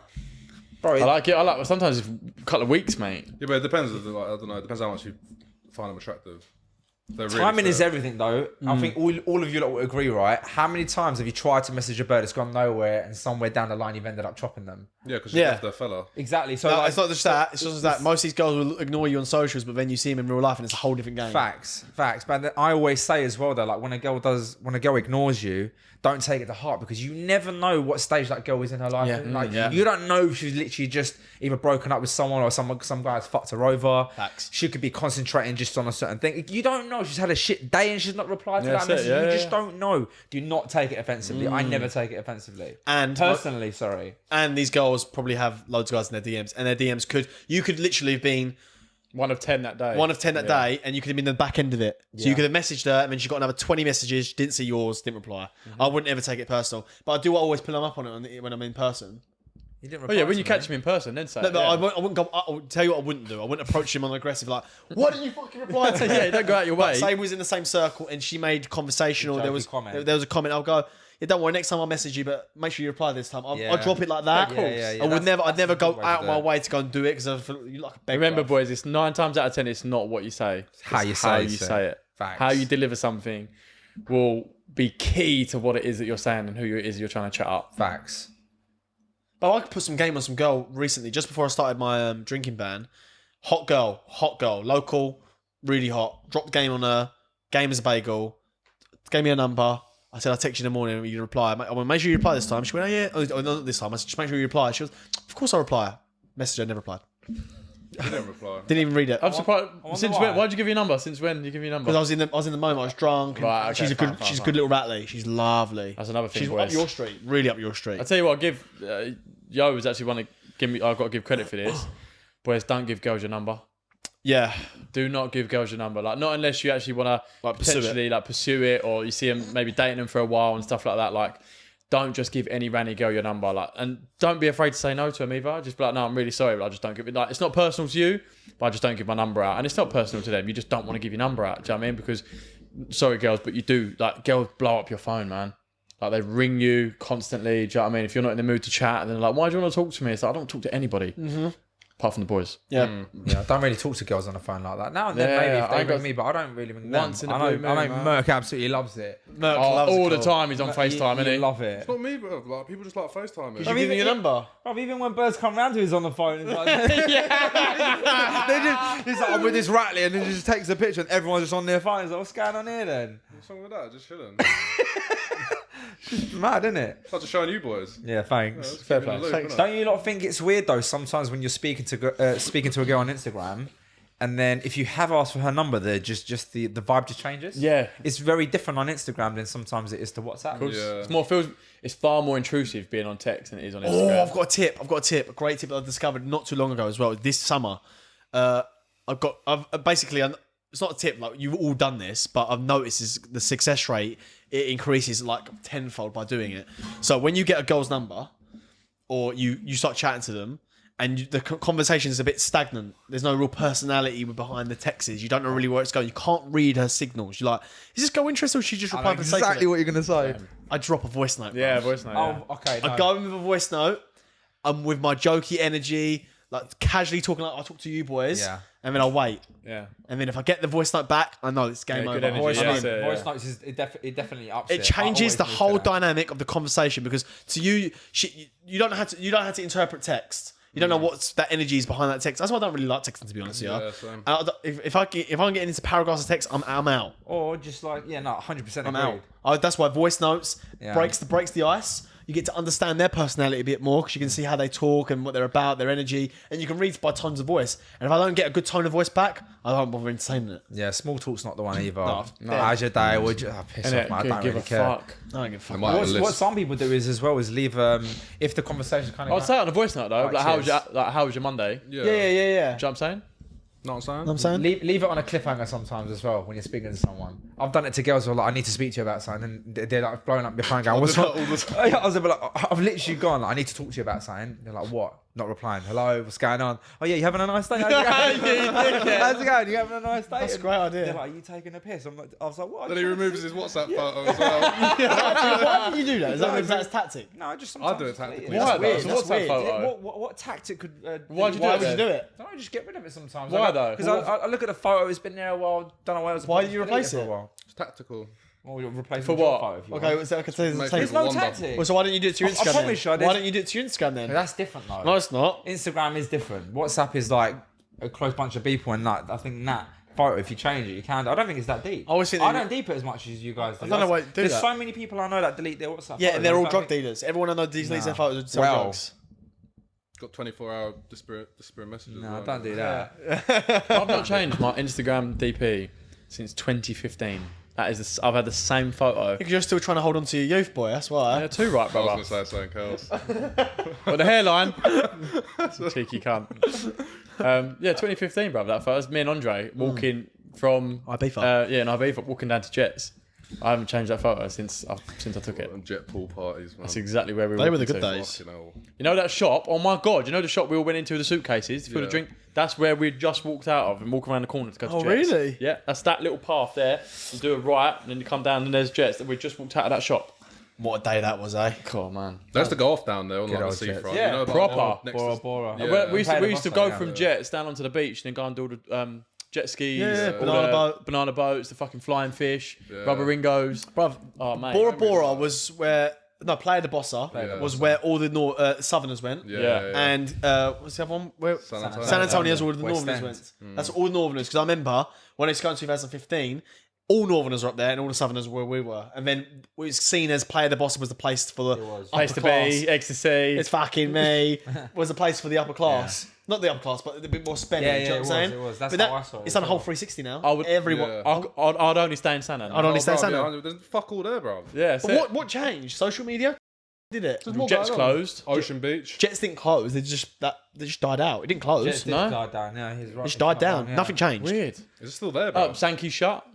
Bro, I like it. I like sometimes it's a couple of weeks, mate. Yeah, but it depends. Like, I don't know. It depends how much you find them attractive. They're really timing is fair. everything, though. I think all of you lot will agree, right? How many times have you tried to message a bird that's gone nowhere, and somewhere down the line you've ended up chopping them? Yeah, because you Yeah. left their fella. Exactly. So No, like, it's not just that. It's just that most of these girls will ignore you on socials, but then you see them in real life, and it's a whole different game. Facts. But then I always say as well, though, like when a girl ignores you, don't take it to heart because you never know what stage that girl is in her life. Yeah. Like Yeah. you don't know if she's literally just either broken up with someone or some guy has fucked her over. Facts. She could be concentrating just on a certain thing. You don't know. She's had a shit day and she's not replied to Yeah, that that's it. message. Yeah, You yeah, just don't know. Do not take it offensively. I never take it offensively. And Personally, sorry. and these girls probably have loads of guys in their DMs, and their DMs could literally have been 1 of 10 that day. 1 of 10 that day, and you could have been the back end of it. So you could have messaged her, and then she got another 20 messages. She didn't see yours, didn't reply. I wouldn't ever take it personal, but I do always pull them up on it when I'm in person. You didn't Oh reply yeah, when to you me. catch him in person, then say. No, it, but yeah. I wouldn't go. I'll tell you what I wouldn't do. I wouldn't approach him on aggressive like, "Why didn't you fucking reply to me?" Yeah, don't go out your way. Say we was in the same circle, and she made conversational. There Jokey was comment. there was a comment. I'll go. Yeah, don't worry. Next time I'll message you, but make sure you reply this time. I'll Yeah. drop it like that. Yeah, I would never. I'd never that's a go good way to out do my it. way to go and do it because I feel you like a beggar. Remember, boys, it's 9 times out of 10. It's not what you say. How It's you say how it, you sir. say it. Facts. How you deliver something will be key to what it is that you're saying and who it is you're trying to chat up. Facts. But I could put some game on some girl recently, just before I started my drinking ban. Hot girl, local, really hot. Dropped the game on her, game as a bagel, gave me a number. I said, I'll text you in the morning, you reply. I went, make sure you reply this time. She went, oh yeah. Oh, not this time. I said, just make sure you reply. She was, of course I'll reply. Message her, never replied. You didn't reply. Didn't even read it. I'm surprised. wonder Since why. when? Why'd you give your number? Since when did you give your number? Because I was in the moment, I was drunk. And Right, okay, she's a good, fine, she's a fine. good little rattly. She's lovely. That's another thing, She's boys. up your street, really up your street. I tell you what, Yo was actually want to give me. I've got to give credit for this. Boys, don't give girls your number. Yeah, Do not give girls your number. Like, not unless you actually want to Like, pursue potentially like pursue it, or you see them maybe dating them for a while and stuff like that. Like, don't just give any ranny girl your number. Like, and don't be afraid to say no to them either. Just be like, no, I'm really sorry, but I just don't give it. Like, it's not personal to you, but I just don't give my number out, and it's not personal to them. You just don't want to give your number out. Do you know what I mean? Because, sorry, girls, but you do. Like, girls blow up your phone, man. Like, they ring you constantly. Do you know what I mean? If you're not in the mood to chat, and they're like, why do you want to talk to me? It's like, I don't talk to anybody. Apart from the boys. yeah. Yeah, I don't really talk to girls on the phone like that. Now and then, Yeah, maybe if I they got- ring me, but I don't really ring Once them. in a I know, blue moon, I know man. Merc absolutely loves it. Merc Oh, loves a all the call. time he's on FaceTime, you isn't he? love it. It's not me, bro. Like, people just like FaceTime me. Did you give him your number? Bro, even when birds come round to he's on the phone, it's like, he's like, I'm with this Ratley, and then he just takes a picture, and everyone's just on their phone. He's like, what's going on here then? What's wrong with that? Just chilling. It's mad, isn't it? It's like just showing you boys. Yeah, thanks. Just Fair keep it in play. the loop, innit? Don't you lot think it's weird though? Sometimes when you're speaking to a girl on Instagram, and then if you have asked for her number, there just the vibe just changes. Yeah. it's very different on Instagram than sometimes it is to WhatsApp. Yeah. It's far more intrusive being on text than it is on Oh, Instagram. I've got a tip. A great tip that I discovered not too long ago as well. This summer, it's not a tip, like you've all done this, but I've noticed is the success rate, it increases like tenfold by doing it. So when you get a girl's number, or you start chatting to them, and the conversation is a bit stagnant, there's no real personality behind the texts, you don't know really where it's going, you can't read her signals. You're like, is this girl interested, or she just replying for the sake of it? what you're gonna say. I drop a voice note. Yeah, bro. voice note. Yeah. Oh, okay. I go in with a voice note. I'm with my jokey energy. like casually talking like I talk to you boys, Yeah. and then I'll wait. Yeah. And then if I get the voice note back, I know it's game Yeah, over. good energy, Voice, yeah, notes, that's it, voice yeah. notes is it definitely ups It changes the I always whole move to that. dynamic of the conversation because to you, you don't have to interpret text. You don't know what's that energy is behind that text. That's why I don't really like texting, to be honest. Yeah, same. If I'm getting into paragraphs of text, I'm out. Or just like 100%. I'm out. That's why voice notes Yeah. breaks the ice. You get to understand their personality a bit more because you can see how they talk and what they're about, their energy, and you can read by tones of voice. And if I don't get a good tone of voice back, I don't bother entertaining it. Yeah, small talk's not the one either. No, how's your day? Would you piss off, man? I don't give really a care. fuck. I don't give a fuck. might have a list. What some people do is leave if the conversation kind of. I'd say it on a voice note though. Right, Like, cheers. how was your Monday? Yeah. Yeah. Do you know what I'm saying? Know what I'm saying? Know what I'm saying? Leave it on a cliffhanger sometimes as well when you're speaking to someone. I've done it to girls who are like, I need to speak to you about something, and they're like blowing up your phone going, what's wrong? I was like, I've literally gone, like, I need to talk to you about something. They're like, what? Not replying. Hello, what's going on? Oh yeah, you having a nice day? How's it going? How's it going? You having a nice day? That's a And great idea. They're like, are you taking a piss? I was like, what? Then he removes his WhatsApp photo as well. Why do you do that? Is that his tactic? No, just I sometimes. do it tactically. Yeah. Why That's though? weird. So That's what's that weird. photo? What tactic could? Why'd you do Why it would you then? do it? Don't I just get rid of it sometimes? Why though? Because I look at the photo. It's been there a while. Don't know where it was. Why did you replace for a it? while. It's tactical. Well, you'll replace For it with your what? photo if you Okay, want. so I can say Makes the There's same. no wonder. tactic. Well, so why don't you do it to your I Instagram promise you, then? there's- Why don't you do it to your Instagram then? That's different though. No, it's not. Instagram is different. WhatsApp is like a close bunch of people, and that I think that photo, if you change it, you can. I don't think it's that deep. I always think I that- don't deep it as much as you guys do. I don't know why you do There's that. so many people I know that delete their WhatsApp. Yeah, photos. and they're I all don't drug think- dealers. Everyone I know deletes their Nah. photos to sell Well, drugs. Got 24-hour disparate messages. No, as well. don't do that. I've not changed my Instagram DP since 2015. That is, I've had the same photo. Because you're still trying to hold on to your youth, boy. That's why. Yeah, too right, I brother. was going to say something else. But the hairline, cheeky cunt. Yeah, 2015, brother. That photo. It's me and Andre walking from Ibiza. in Ibiza, walking down to Jets. I haven't changed that photo since I took it. And jet pool parties, man. That's exactly where we were. They were the walking good to. days. Fucking hell. You know that shop? Oh my god! You know the shop we all went into with the suitcases to fill the Yeah. drink? That's where we just walked out of and walk around the corner to go to Oh, Jets. really? Yeah, that's that little path there. You do a right, and then you come down, and there's Jets. We just walked out of that shop. What a day that was, eh? Oh man. There's the golf down there on like the old Jets. seafront. Yeah, you know, like, proper. next Bora to- Bora. Yeah. Well, we used Pay to, the we used to bus go down from there. Jets down onto the beach and then go and do the jet skis, Yeah, all banana the banana boats, the fucking flying fish, Yeah. rubber ringos. Bruv, Oh mate. Bora Bora was where... No, Playa de Bossa de was Bossa. where all the Southerners went. Yeah, Yeah. yeah, yeah. And what's the other one? Where San Antonio. San Antonio's all the West Northerners End. went. That's all the Northerners. Because I remember when I used to go in 2015, all Northerners were up there and all the Southerners were where we were. And then it was seen as Playa de Bossa was the place for the upper Place to class. be, ecstasy. It's fucking me. Was the place for the upper class. Not the upper class, but a bit more spending. Yeah, do you know yeah, what I'm saying? it was. That's But how I saw it it's as done a whole well. 360 now. I would- Everyone. Yeah. I'd only stay in Santa. I'd only Oh, stay in bruv, Santa. yeah, there's fuck all there, bro. Yeah, But what changed? Social media did it. Jets closed. Ocean Beach. Jets didn't close. They just died out. It didn't close. Jets did No? die down. Yeah, he's right. It just It's died not down. yeah. Nothing changed. Weird. Is it still there, bro? Oh, Sankey's shut.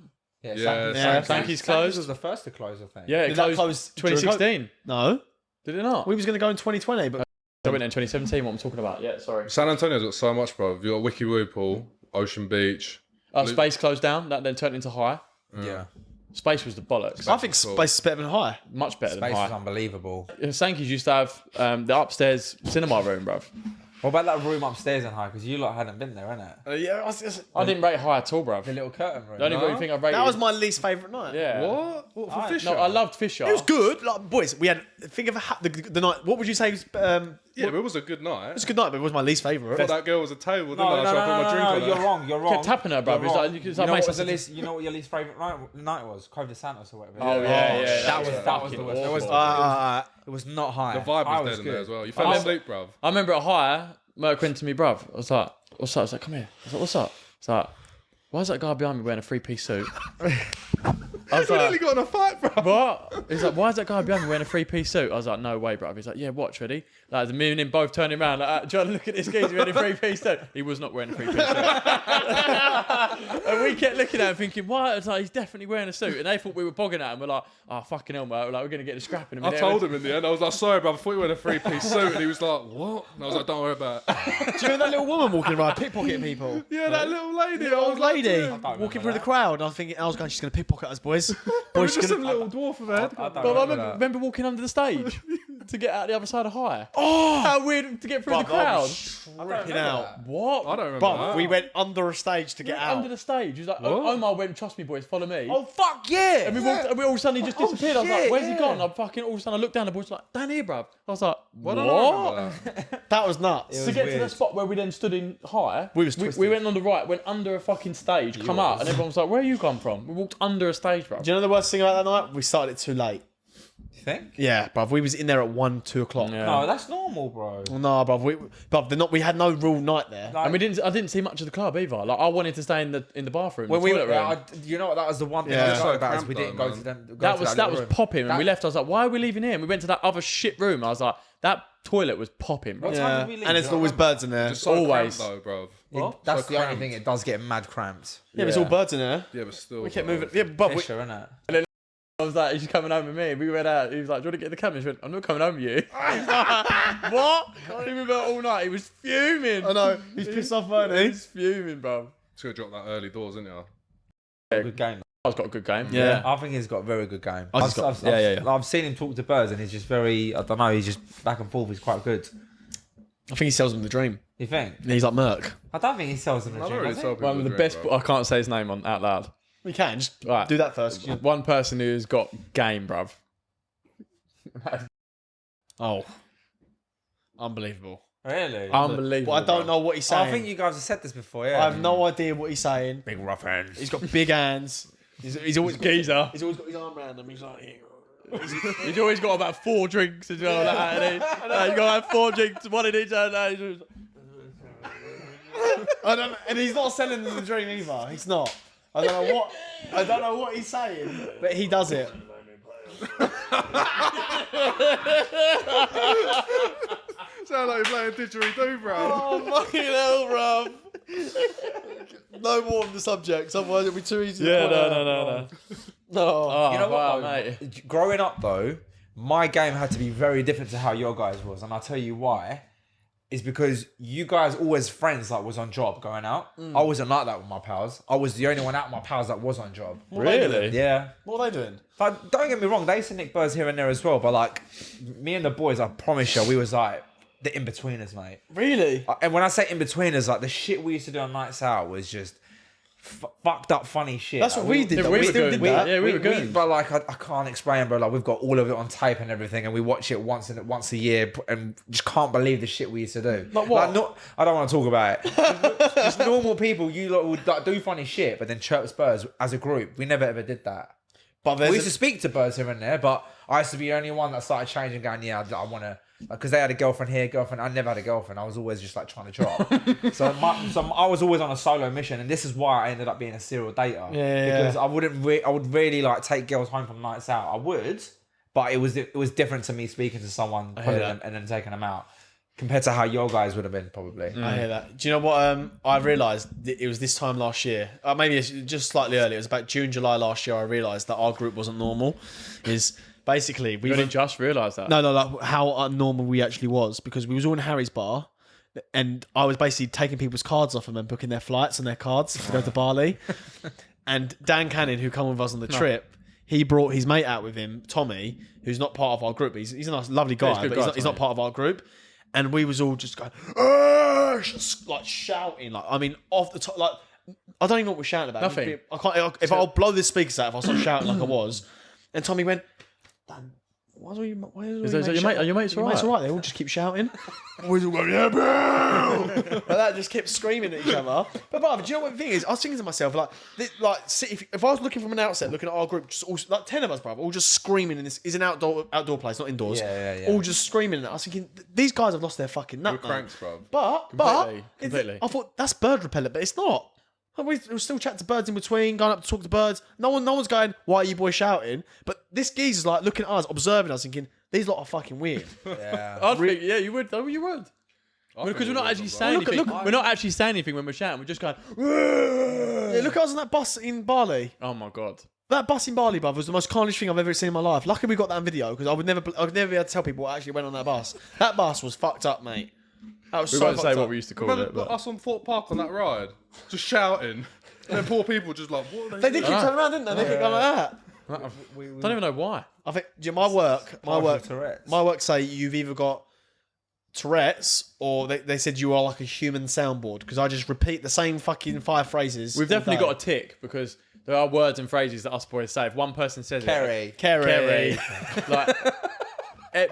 Yeah, Yeah, Yeah, Sankey's Sankey's closed. was the first to close, I think. Yeah, it Did that closed close during 2016. No, Did it not? we was going to go in 2020, but I went in 2017. What I'm talking about? Yeah, sorry. San Antonio's got so much, bro. You got Wiki Woo Pool, Ocean Beach. Space closed down. That then turned into High. Yeah. Space was the bollocks. I think cool. Space is better than High. Much better Space than was High. unbelievable. Sankey's used to have the upstairs cinema room, bruv. What about that room upstairs in High? Because you lot hadn't been there, innit? Yeah, I didn't rate High at all, bruv. The little curtain room. The only No? thing I rated. that was my least favourite night. Yeah. What? What for Fisher? No, I loved Fisher. It was good. Like, boys, we had think of the night. What would you say was? Yeah, but it was a good night. It was a good night, but it was my least favourite. But that girl was a table, didn't No, I? no, So no, I put my no, drink no, on you're her. wrong. You're wrong. Kept tapping her, bruv. You're It's wrong. like, You it's know like, what mate, was the least? You know what your least favourite night was? Cove de Santos or whatever. Oh, yeah. That was the fucking worst. awful. It was not High. The vibe High was dead in there good. as well. You fell asleep, bruv. I remember at High, Merc went to me, bruv. I was like, what's up? I was like, come here. I was like, what's up? It's like, why is that guy behind me wearing a three-piece suit? I was We nearly like, got in a fight, bruv. what? He's like, why is that guy behind me wearing a three-piece suit? I was like, no way, bruv. He's like, yeah, watch, ready? Like, the me and him both turning around, like, trying to look at this guy wearing a three-piece suit. He was not wearing a three-piece suit. And we kept looking at him thinking, why? It's like, he's definitely wearing a suit. And they thought we were bogging at him. We're like, oh, fucking hell, mate. We're like, we're going to get a scrap in a minute. I told him in the end, I was like, sorry, bruv, I thought you were in a three-piece suit. And he was like, what? And I was like, don't worry about it. Do you remember that little woman walking around pickpocketing people? Yeah, that little lady. The old lady remember walking through the that. crowd. And I was thinking, I was going, she's going to pickpocket us, boys. Boy, Boys, just she's some going to. little dwarf of head. I don't Well, I remember that. remember walking under the stage. to get out the other side of High. Oh, how weird to get through the crowd. Ripping out. What? I don't remember But that. we went under a stage to get out. Under the stage. He was like, What? Omar went, trust me, boys, follow me. Oh fuck yeah! And we walked, and we all suddenly just disappeared. I was like, shit, where's he yeah. gone? I fucking all of a sudden I looked down, the boys were like, down here, bruv. I was like, Why what? don't I remember that? That was nuts. To get to the weird. spot where we then stood in High, We was twisted. we went on the right, went under a fucking stage, come out, and everyone was like, where you come from? We walked under a stage, bruv. Do you know the worst thing about that night? We started it too late. You think? Yeah, bruv. We was in there at 1, 2 o'clock. Yeah. No, that's normal, bro. No, bruv. We had no real night there. Like, And I didn't see much of the club either. Like I wanted to stay in the bathroom, when the we toilet room. you know what? That was the one thing Yeah. I was sorry about is Cramped we didn't though, go to them. that was popping. When we left, I was like, why are we leaving here? And we went to that other shit room. I was like, that toilet was popping, bro. What time did we leave? And there's always birds in there. Just so Always. cramped though, bro. That's So the only cramped. thing. It does get mad cramped. Yeah, there's all birds in there. Yeah, but still. We kept bro. moving. Yeah, but Fisher, innit? I was like, he's coming home with me. We went out. He was like, do you want to get in the cabin? She went, I'm not coming home with you. He was like, what? Can't even about all night. He was fuming. I know. He's pissed off, weren't he? He's fuming, bro. Should have dropped that early doors, didn't you? Good game. I've got a good game. Yeah. I think he's got a very good game. He's got- I've seen him talk to birds, and he's just very. I don't know. He's just back and forth. He's quite good. I think he sells them the dream. You think? Yeah, he's like Merc. I don't think he sells them. I don't really tell people One of the drink, best. bro. I can't say his name on out loud. We can just Right. do that first. One person who's got game, bruv. Oh, unbelievable. Really? Unbelievable. But I don't know what he's saying. I think you guys have said this before. Yeah. I have no idea what he's saying. Big rough hands. He's got big hands. He's always geezer. He's always got his arm around him. He's like, here. He's always got about 4 drinks as well. Like, he's got about 4 drinks, one in each hand. And he's not selling them the dream either. He's not. I don't know what he's saying, but he does it. Sound like you're playing didgeridoo, bro. Oh fucking hell, bruv. No more of the subjects, otherwise it'll be too easy. Yeah, to point out. no. No. Oh, You know wow, what, though? mate. Growing up, though, my game had to be very different to how your guys was, and I'll tell you why. Is because you guys always friends like was on job going out. I wasn't like that with my pals. I was the only one out of my pals that was on job. Really? Yeah. What are they doing? Like, don't get me wrong, they used to nick birds here and there as well, but like me and the boys, I promise you, we was like the in-betweeners, mate. Really? And when I say in-betweeners, like the shit we used to do on nights out was just fucked up funny shit. That's Like, what we did. Yeah, though. we We were still good. did that. Yeah, we were good. But like, I can't explain, bro. Like, we've got all of it on tape and everything, and we watch it once a year, and just can't believe the shit we used to do. Like what? I don't want to talk about it. Just normal people, you lot would like, do funny shit, but then chirp birds as a group. We never ever did that. But We used to speak to birds here and there, but I used to be the only one that started changing, going, yeah, I want to. Because they had a girlfriend here, girlfriend. I never had a girlfriend. I was always just like trying to drop. so I was always on a solo mission, and this is why I ended up being a serial dater. Because I would really like take girls home from nights out. I would, but it was different to me speaking to someone, putting them, and then taking them out, compared to how your guys would have been probably. I hear that. Do you know what? I realised it was this time last year. Maybe it's just slightly earlier. It was about June, July last year. I realised that our group wasn't normal. Is basically we You only were, just realised that. no, like how unnormal we actually was, because we was all in Harry's bar, and I was basically taking people's cards off them and booking their flights and their cards to go to Bali. And Dan Cannon, who come with us on the trip, he brought his mate out with him, Tommy, who's not part of our group. He's a nice, lovely guy, he's a good but guy, he's not Tommy. part of our group. And we was all just going, "Argh!" like shouting, like I mean, off the top, like I don't even know what we're shouting about. Nothing. I can't. If I'll blow the speakers out, if I'll start shouting like I was, and Tommy went, "Dan, why are your mates all right? They all just keep shouting. Always all going, yeah, bro. Like that, just kept screaming at each other. But do you know what the thing is? I was thinking to myself, if I was looking from an outset, looking at our group, just all, like 10 of us, bro, all just screaming in this. Is an outdoor place, not indoors. Yeah. All just screaming. And I was thinking, these guys have lost their fucking nut. We're cranks, bro. Completely. I thought that's bird repellent, but it's not. We still chat to birds in between, going up to talk to birds. No one's going, why are you boys shouting? But this geezer's like looking at us, observing us, thinking, these lot are fucking weird. Yeah. I'd think, yeah, you would. Though, you would. Because we're not actually saying anything. We're not actually saying anything when we're shouting. We're just going. Yeah, look at us on that bus in Bali. Oh my god. That bus in Bali, bruv, was the most carnage thing I've ever seen in my life. Luckily we got that on video, because I would never be able to tell people what actually went on that bus. That bus was fucked up, mate. That was We so won't fucked say up. what we used to call Remember it. But... us on Fort Park on that ride? Just shouting. And then poor people just like, what are They did keep turning around, didn't they? They kept going like that. Don't even know why. I think my work Tourette's. say you've either got Tourette's or they said you are like a human soundboard because I just repeat the same fucking 5 phrases. We've definitely got a tick because there are words and phrases that us boys say. If one person says Kerry. Kerry. like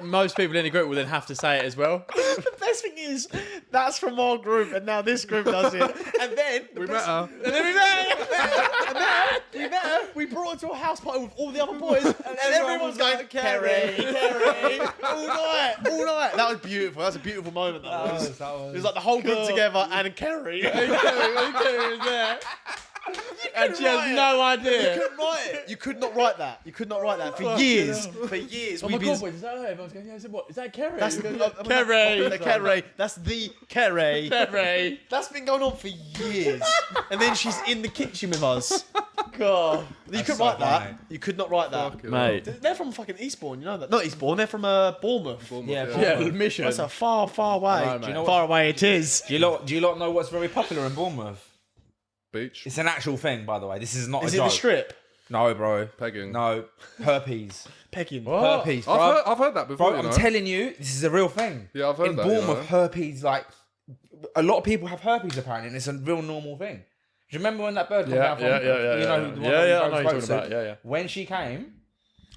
most people in the group will then have to say it as well. The best thing is that's from our group, and now this group does it. And then We met her. we brought her to a house party with all the other boys, and everyone's going Kerry, all night. That was beautiful. That was a beautiful moment. That was. It was like the whole group together and Kerry. Kerry was there. And she has no idea. You couldn't write it. You could not write that. You could not write that for years. For years. Oh my God, boys, is that her? Everyone's going, yeah, is that Kerry? That's Kerry. the Kerry. That's the Kerry. Kerry. That's been going on for years. And then she's in the kitchen with us. God. You couldn't write that. You could not write that. Mate. They're from fucking Eastbourne, you know that? Not Eastbourne, they're from Bournemouth. Yeah, mission. That's a far, far way. I know, Do you mate. know far away it is. Do you lot know what's very popular in Bournemouth? Beach. It's an actual thing, by the way. This is not Is a it joke. the strip? No, bro. Pegging. No. Herpes. Pegging. Herpes, bro. I've heard that before. Bro, I'm telling you, this is a real thing. Yeah, I've heard in that, Bournemouth, you know. herpes, like, a lot of people have herpes apparently, and it's a real normal thing. Do you remember when that bird came down from? Yeah. You know, the one I know that what you're we talking both spoke about. to? Yeah. When she came,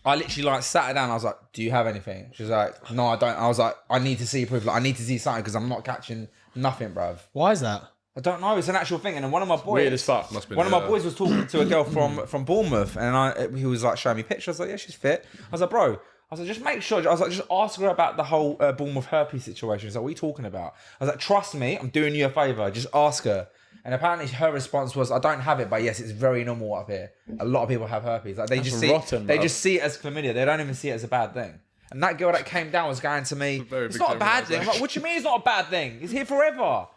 I literally like sat her down. I was like, "Do you have anything?" She was like, "No, I don't." I was like, "I need to see proof. Like, I need to see something because I'm not catching nothing, bruv." Why is that? I don't know. It's an actual thing. And then one of my boys, Weird as fuck. Must be one of my boys was talking to a girl from Bournemouth, and he was like showing me pictures. I was like, "Yeah, she's fit." I was like, "Bro." I was like, just make sure. I was like, just ask her about the whole Bournemouth herpes situation. She's like, what are you talking about? I was like, trust me, I'm doing you a favour. Just ask her. And apparently her response was, I don't have it, but yes, it's very normal up here. A lot of people have herpes. Like they That's just see rotten, they bro. just see it as chlamydia. They don't even see it as a bad thing. And that girl that came down was going to me, very it's big not a bad thing. I'm generalisation. like, what do you mean it's not a bad thing? It's here forever.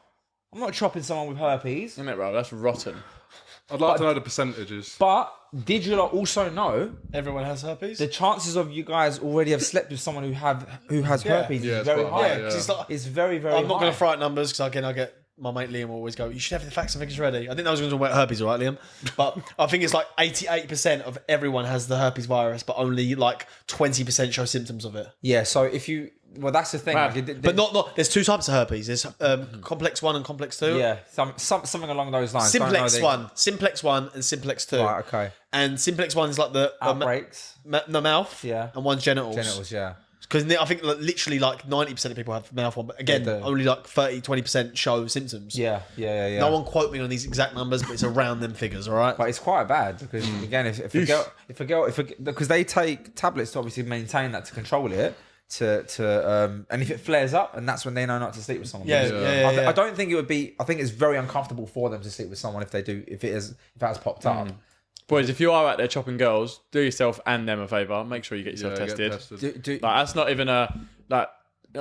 I'm not chopping someone with herpes. Isn't it, bro? That's rotten. I'd like to know the percentages. But did you lot also know Everyone has herpes? the chances of you guys already have slept with someone who has herpes Yeah, is it's very quite high. high, yeah. It's like, It's very, very I'm not high. going to throw out numbers because again I get my mate Liam will always go, you should have the facts and figures ready. I think that was going to talk about herpes, all right, Liam? But I think it's like 88% of everyone has the herpes virus, but only like 20% show symptoms of it. Yeah, so if you... Well, that's the thing. Wow. Like, But not. There's 2 types of herpes. There's complex 1 and complex 2. Yeah, something along those lines. Simplex 1 and simplex 2. Right, okay. And simplex 1 is like the Outbreaks. the mouth. Yeah. And one's genitals. Genitals, yeah. Because I think like, literally like 90% of people have mouth one, but again, They do. only like 30-20% show symptoms. Yeah. No one quote me on these exact numbers, but it's around them figures, all right? But it's quite bad because again, if a girl, because they take tablets to obviously maintain that to control it, and if it flares up, and that's when they know not to sleep with someone. Yeah. I don't think it would be. I think it's very uncomfortable for them to sleep with someone if it has popped up. Boys, if you are out there chopping girls, do yourself and them a favour. Make sure you get yourself tested. Do, Like, that's not even a... Like,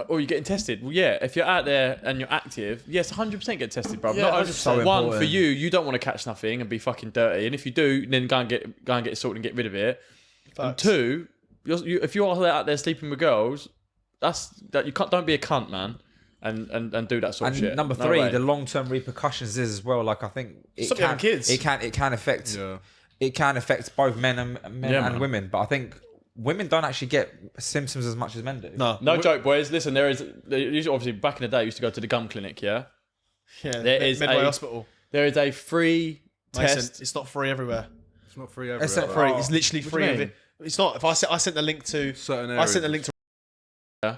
oh, you're getting tested. Well, yeah, if you're out there and you're active, yes, 100% get tested, bro. Yeah, Not 100%. So one, important. for you don't want to catch nothing and be fucking dirty. And if you do, then go and get it sorted and get rid of it. And Facts. 2, if you are out there sleeping with girls, you can't. Don't be a cunt, man. And do that sort of and shit. number No 3, way. the long-term repercussions is as well. Like I think it Stop can having kids. It can affect. Yeah. It can affect both men and man. women, but I think women don't actually get symptoms as much as men do. No joke, boys. Listen, there is obviously back in the day, I used to go to the gum clinic. Yeah, Yeah, There is Medway a- Hospital. there is a free Mason, test. it's not free everywhere. It's not free everywhere. It's not though. free. It's literally What do free. you Of mean? it. It's not. If I sent the link to, Certain I areas. sent the link to. Yeah.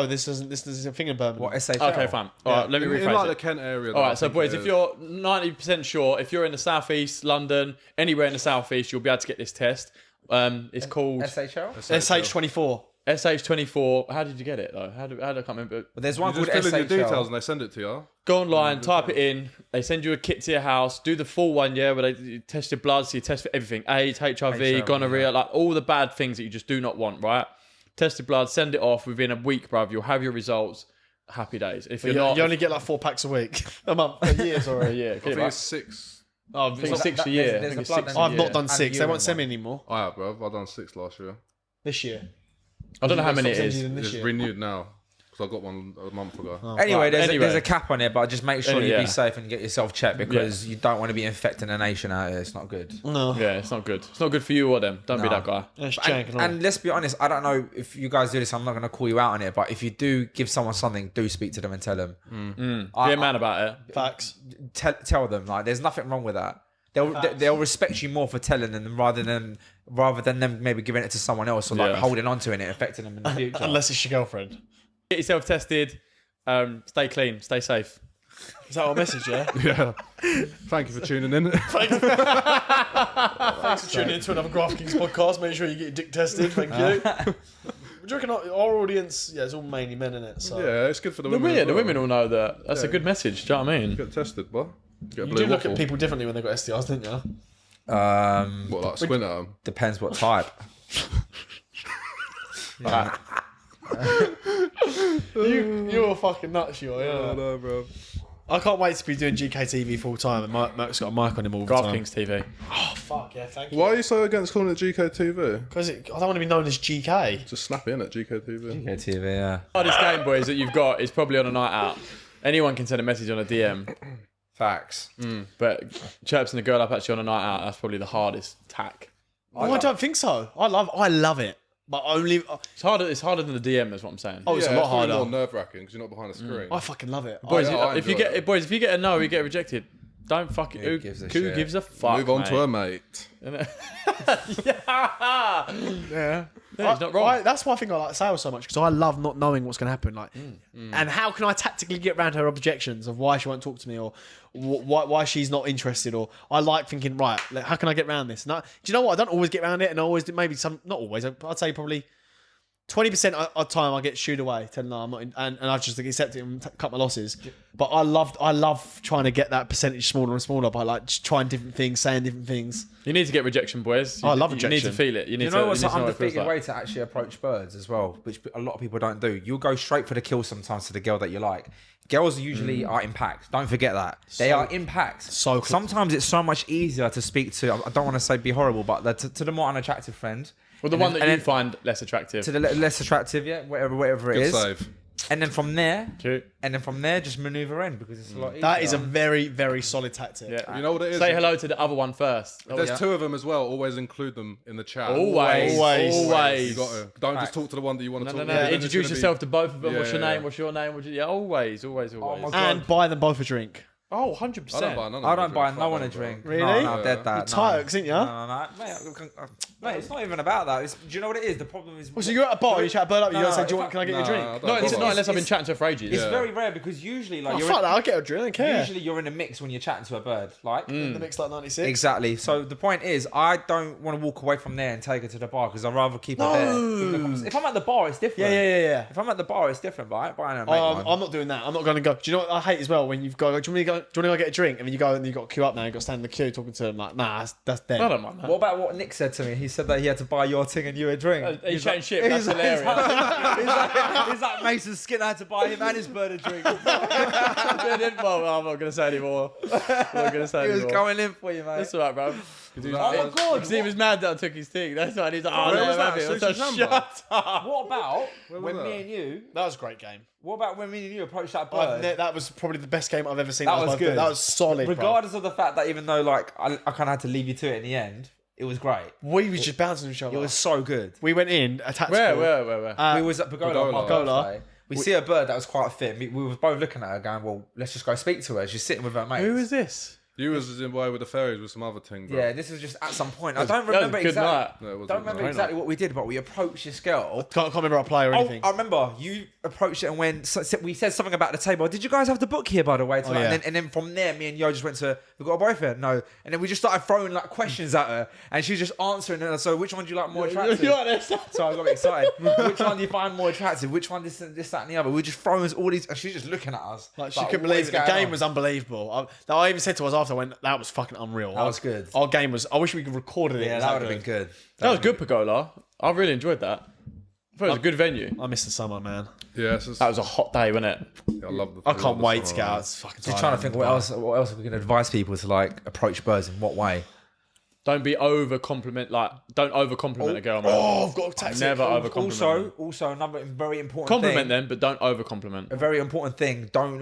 This is a thing in Birmingham. What SHL? Okay, fine. All right, let me In rephrase like it. the Kent area. All right, so boys, if you're 90% sure, if you're in the southeast, London, anywhere in the southeast, you'll be able to get this test. It's called SHL? SH24. SH24. How did you get it though? How did I can't remember? But there's you one just called fill in SHL. your details and they send it to you. Go online, type it in. They send you a kit to your house. Do the full one, yeah, where they test your blood, so you test for everything: AIDS, HIV, gonorrhea, like all the bad things that you just do not want, right? Test your blood, send it off within a week, bruv. You'll have your results. Happy days. If you're not, You only get like 4 packs a week, a month, a year, sorry. yeah, I think it's 6. Oh, I think it's 6 a year. there's I think a it's blood 6 and- a I've year. not done And 6. They urine won't send me one. anymore I have, bro. I've done 6 last year. this year. I don't know how many it Stop is. sending you them this It's year. renewed now. Because I got one a month ago. Anyway, Right, there's a cap on it, but just make sure you Yeah. be safe and get yourself checked because you don't want to be infecting a nation out here. It's not good. No. Yeah, it's not good. It's not good for you or them. Don't be No. that guy. It's jank and all. And let's be honest, I don't know if you guys do this, I'm not going to call you out on it, but if you do give someone something, do speak to them and tell them. Be a man about it. Facts. Tell them, like, there's nothing wrong with that. They'll respect you more for telling them rather than them maybe giving it to someone else or like Yeah. holding on to it and affecting them in the future. Unless it's your girlfriend. Get yourself tested. Stay clean. Stay safe. Is that our message, yeah? Yeah. Thank you for tuning in. Thanks for tuning in to another Graft Kings podcast. Make sure you get your dick tested. Thank you. Do you reckon our audience, it's all mainly men in it, so... Yeah, it's good for the The women. as well. women all know that. That's a good message. Do you know what I mean? Get tested, bro. Get a You blue do look waffle. at people differently when they've got STIs, don't you? What, like squint at them? Depends what type. You're a fucking nuts, you are, yeah. No, bro. I can't wait to be doing GKTV full time, and Mark's got a mic on him all the Graft time. Kings TV. Oh, fuck, yeah, thank you. Why are you so against calling it GKTV? Because I don't want to be known as GK. Just snap it in at GKTV. Yeah, TV, yeah. Hardest game, boys, that you've got is probably on a night out. Anyone can send a message on a DM, Facts. but chirping the girl up actually on a night out, that's probably the hardest tack. Oh, I don't think so. I love it. But only... It's harder than the DM, is what I'm saying. Oh, it's a lot harder. more nerve-wracking because you're not behind the screen. I fucking love it. Boys, I if you enjoy get it. if you get a no, you get rejected. Don't fucking. Who gives a who shit? gives a fuck? Move on mate? to her mate. Yeah, he's not wrong. That's why I think I like sales so much, because I love not knowing what's going to happen. Like, and how can I tactically get around her objections of why she won't talk to me, or why she's not interested, or I like thinking, right, like, how can I get around this? Do you know what? I don't always get around it, and I always do, maybe some, not always. I'd say probably 20% of the time I get shooed away, telling no, I'm not, and I just accept it and cut my losses. But I love trying to get that percentage smaller and smaller by like just trying different things, saying different things. You need to get rejection, boys. I love You need rejection. to feel it. You need You know to. what's you an need to know what it feels undefeated like. way to actually approach birds as well, which a lot of people don't do. You'll go straight for the kill sometimes to the girl that you like. Girls usually are impact. Don't forget that. They are impact. So cl- sometimes it's so much easier to speak to, I don't want to say be horrible, but to the more unattractive friend. Well, the And one then- that and you then find less attractive. to the less attractive, yeah, whatever it Good is. save. And then from there, Cute. just maneuver in because it's a lot easier. That is a very, very solid tactic. Yeah. You know what it is? Say hello to the other one first. There's two of them as well. Always include them in the chat. Always. You got to. Don't just Facts. talk to the one that you want to No, talk no, to. no. Then it's Introduce gonna be- yourself to both of them. Yeah, What's your yeah. name? What's your name? Yeah, always. my God. And buy them both a drink. Oh, 100%. I don't buy none of I them don't drinks, buy fuck no one that, a bro. drink. Really? No, dead that. You're Turks, ain't ya? No. Mate, it's not even about that. Do you know what it is? The problem is... Well, so you're at a bar, you chat a bird up, you No, don't say, if can I get you a Nah, drink? I don't Not bother. unless I've been it's- chatting to her for ages. It's Yeah. very rare because usually, like, Oh, you're fuck that, I'll get a drink, I don't care. usually you're in a mix when you're chatting to a bird, like. In the mix like 96. Exactly. So the point is, I don't want to walk away from there and take her to the bar because I'd rather keep her there. If I'm at the bar, it's different. Yeah. If I'm at the bar, it's different, but I ain't buying her. I'm not doing that. I'm not going to go. Do you know what I hate as well? When you've got, do you want to go get a drink? And then you go and you've got to queue up now, you've got to stand in the queue talking to them like, nah, that's dead. I don't mind that. What about what Nick said to me? He said that he had to buy your thing and you a drink. He's chatting shit. That's hilarious. He's like Mason Skinner had to buy him and his bird a drink. Well, I'm not going to say anymore. I'm not going to say He was anymore. going in for you, mate. That's all right, bro. Oh my God. Because he was mad that I took his thing. That's why he's like, oh, Where no, was I'm that? happy. Sushi So Samba? shut up. What about when was me that? and you? That was a great game. What about when me and you approached that bird? That was probably the best game I've ever seen. That was good. That was solid. Bro. Regardless of the fact that even though like I kind of had to leave you to it in the end, it was great. We was just bouncing each other. It was so good. We went in a tactical. Where? We was at Pagoda on my Pagoda. birthday. We see a bird that was quite fit. We were both looking at her going, well, let's just go speak to her. She's sitting with her mates. Who is this? You was in way with the fairies with some other thing, bro. Yeah, this was just at some point. I don't That was remember a good exactly. night. No, it wasn't Don't good remember night. exactly what we did, but we approached this girl. Can't remember our player or Oh, anything. I remember you approached it and we said something about the table. Did you guys have the book here, by the way? yeah. And then from there, me and Yo just went to, we got a boyfriend? No. And then we just started throwing like questions at her, and she was just answering. And so, which one do you like more attractive? So I got excited. Which one do you find more attractive? Which one this, that, and the other? We were just throwing all these, and she's just looking at us. Like, she Like, couldn't what believe is it. The going game on? was unbelievable. I even said to us after, I went, that was fucking unreal. That was good. Our game was, I wish we could recorded it. Yeah, It was that would have been good. That was good, Pagola. I really enjoyed that. I thought it was a good venue. I miss the summer, man. Yeah, it's just, That was a hot day, wasn't it? I love the. I can't wait to summer, get man. out. It's fucking Just trying to think what else we can advise people to like approach birds in what way. Don't be over compliment. Like, don't over compliment a girl, man. Oh, I've got a tactic. Never over compliment. Also another very important Compliment thing. them, but don't over compliment. A very important thing. Don't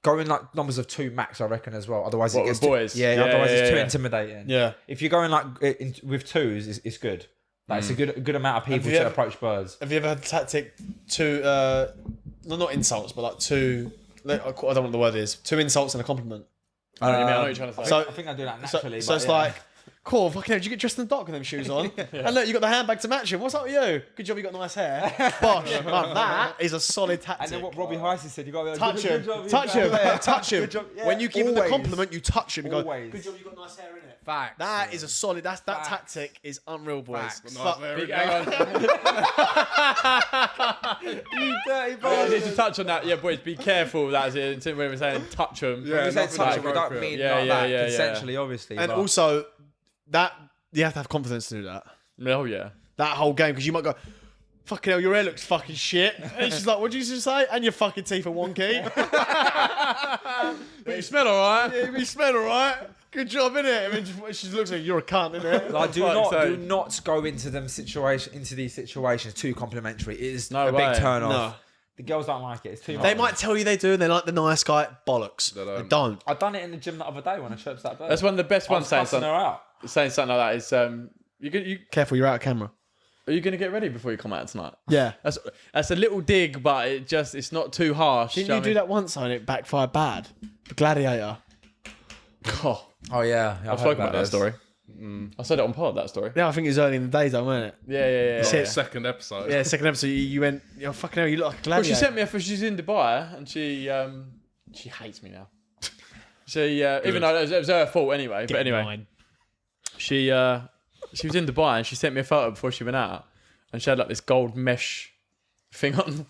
go in like numbers of 2 max, I reckon, as well. Otherwise, it gets with boys? Otherwise, it's too yeah. intimidating. Yeah. If you're going like with 2s, it's good. Like it's a good amount of people to approach birds. Have you ever had the tactic to, not insults, but like 2, I don't know what the word is, 2 insults and a compliment? I know what you're trying to say. So I think I do that naturally. So it's like, cool, fucking hell, did you get dressed in the dark with them shoes on? And look, you got the handbag to match him. What's up with you? Good job, you got nice hair. Bosh, man, that is a solid tactic. and then what Robbie Heisey said, you got to Touch him, touch him. Yeah, When you give him the always. compliment, you touch him. You go, Always. good job, you got nice hair in it. Facts. That is a solid. That tactic is unreal, boys. Facts. Fuck. Big, hang on. You dirty I bird. need to touch on that. Yeah, boys, be careful. That's it. When we're saying touch them. Yeah, We say not touch for it, we that. don't mean Yeah, like yeah, that. yeah, Consensually, obviously. And but- also, that you have to have confidence to do that. Oh, yeah. That whole game, because you might go, fucking hell, your hair looks fucking shit. And she's like, what did you just say? And your fucking teeth are wonky. But you smell alright. Yeah, you smell alright. Good job, innit? And then she looks like you're a cunt, innit? Like, do fuck's not sake. go into these situations too complimentary. It is No a way. big turn off. No. The girls don't like it. It's too much. They might tell you they do, and they like the nice guy. Bollocks. They don't. They don't. I done it in the gym the other day when I chirped that bird. That's one of the best I ones was saying cussing her something, out. saying something like that is, Careful, you're out of camera. are you going to get ready before you come out tonight? Yeah. That's a little dig, but it's not too harsh. Didn't you do that once and it backfired bad? The Gladiator. Oh, Oh yeah, I've spoken about that story. I said it on pod, that story. Yeah, I think it was early in the days, though, wasn't it? Yeah. said- Second episode. Yeah, second episode, you went, oh, fucking hell, you look like a Well, gladiator. she sent me she's in Dubai, and she hates me now. She even though it was her fault anyway. But anyway, she was in Dubai and she sent me a photo before she went out, and she had like this gold mesh thing on.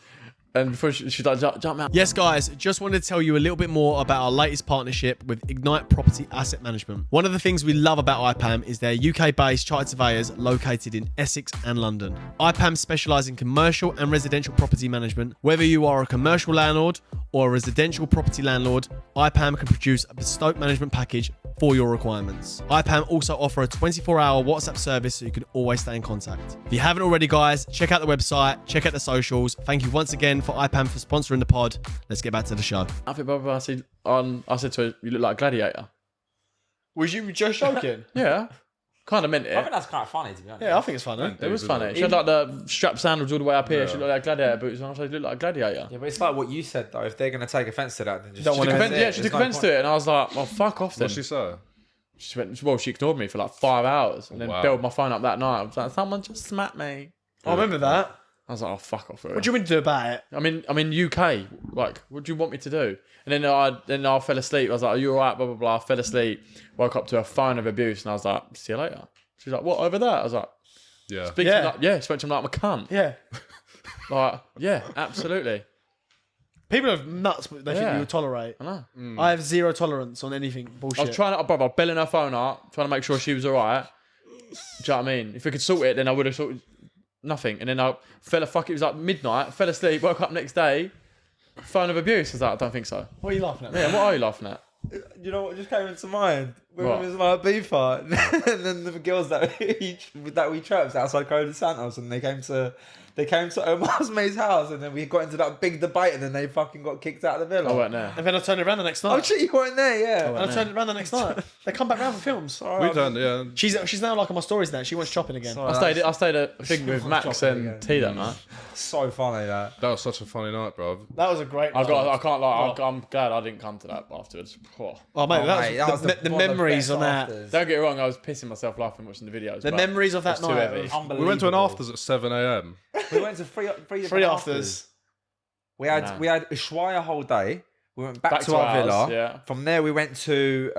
And before she's like, jump out. Yes, guys, just wanted to tell you a little bit more about our latest partnership with Ignite Property Asset Management. One of the things we love about IPAM is their UK-based chartered surveyors located in Essex and London. IPAM specialise in commercial and residential property management. Whether you are a commercial landlord or a residential property landlord, IPAM can produce a bespoke management package for your requirements. IPAM also offer a 24-hour WhatsApp service so you can always stay in contact. If you haven't already, guys, check out the website, check out the socials. Thank you once again for IPAM for sponsoring the pod. Let's get back to the show. I think I said to her, you look like a gladiator. Was you just joking? Yeah. Kind of meant it. I think that's kind of funny, to be honest. Yeah, I think it's fun, eh? It was funny. She had like the strap sandals all the way up here. She looked like gladiator boots, and I was like, you look like a gladiator. Yeah, but it's like what you said though. If they're going to take offence to that, then just Don't want just to- defend it. She There's took no offence point. to it, and I was like, well, fuck off then. What'd she say? She went, well, she ignored me for like 5 hours, and then Wow. bailed my phone up that night. I was like, someone just smacked me. I remember that. I was like, oh, fuck off. What do you mean to do about it? I'm in UK. Like, what do you want me to do? And then I fell asleep. I was like, are you all right? Blah, blah, blah. I fell asleep. Woke up to a phone of abuse, and I was like, see you later. She's like, what, over that? I was like, Yeah. speak Yeah. to me like, yeah, spoke to him like I'm a cunt. Yeah. Like, yeah, absolutely. People are nuts, but they think Yeah. you would tolerate. I know. I have zero tolerance on anything bullshit. I was trying to, I was belling her phone up, trying to make sure she was all right. Do you know what I mean? If we could sort it, then I would have sorted nothing. And then I it was like midnight, fell asleep, woke up next day, phone of abuse. I was like, I don't think so. What are you laughing at? Yeah, what are you laughing at? You know what just came into mind? When What? it was like beefer, and then the girls that we trapped outside Coda Santos, and they came to Omar's mate's house, and then we got into that big debate, and then they fucking got kicked out of the villa. I weren't there. And then I turned around the next Oh night. shit, you weren't there, yeah. And I turned around the next night. They come back round for films. We done, yeah. She's now like on my stories now. She wants shopping again. I stayed at a thing with Max and T that night. So funny that. That was such a funny night, bro. That was a great. I can't lie. I'm glad I didn't come to that afterwards. Oh. Oh mate, Mate, that was the one of the memories best on that. afters. Don't get me wrong, I was pissing myself laughing watching the videos. The but memories of that it's too night. heavy. We went to an Unbelievable. afters at 7 a.m. We went to three Three afters. We had Nah. we had Ushuaia whole day. We went back to to our ours, villa. yeah. From there we went to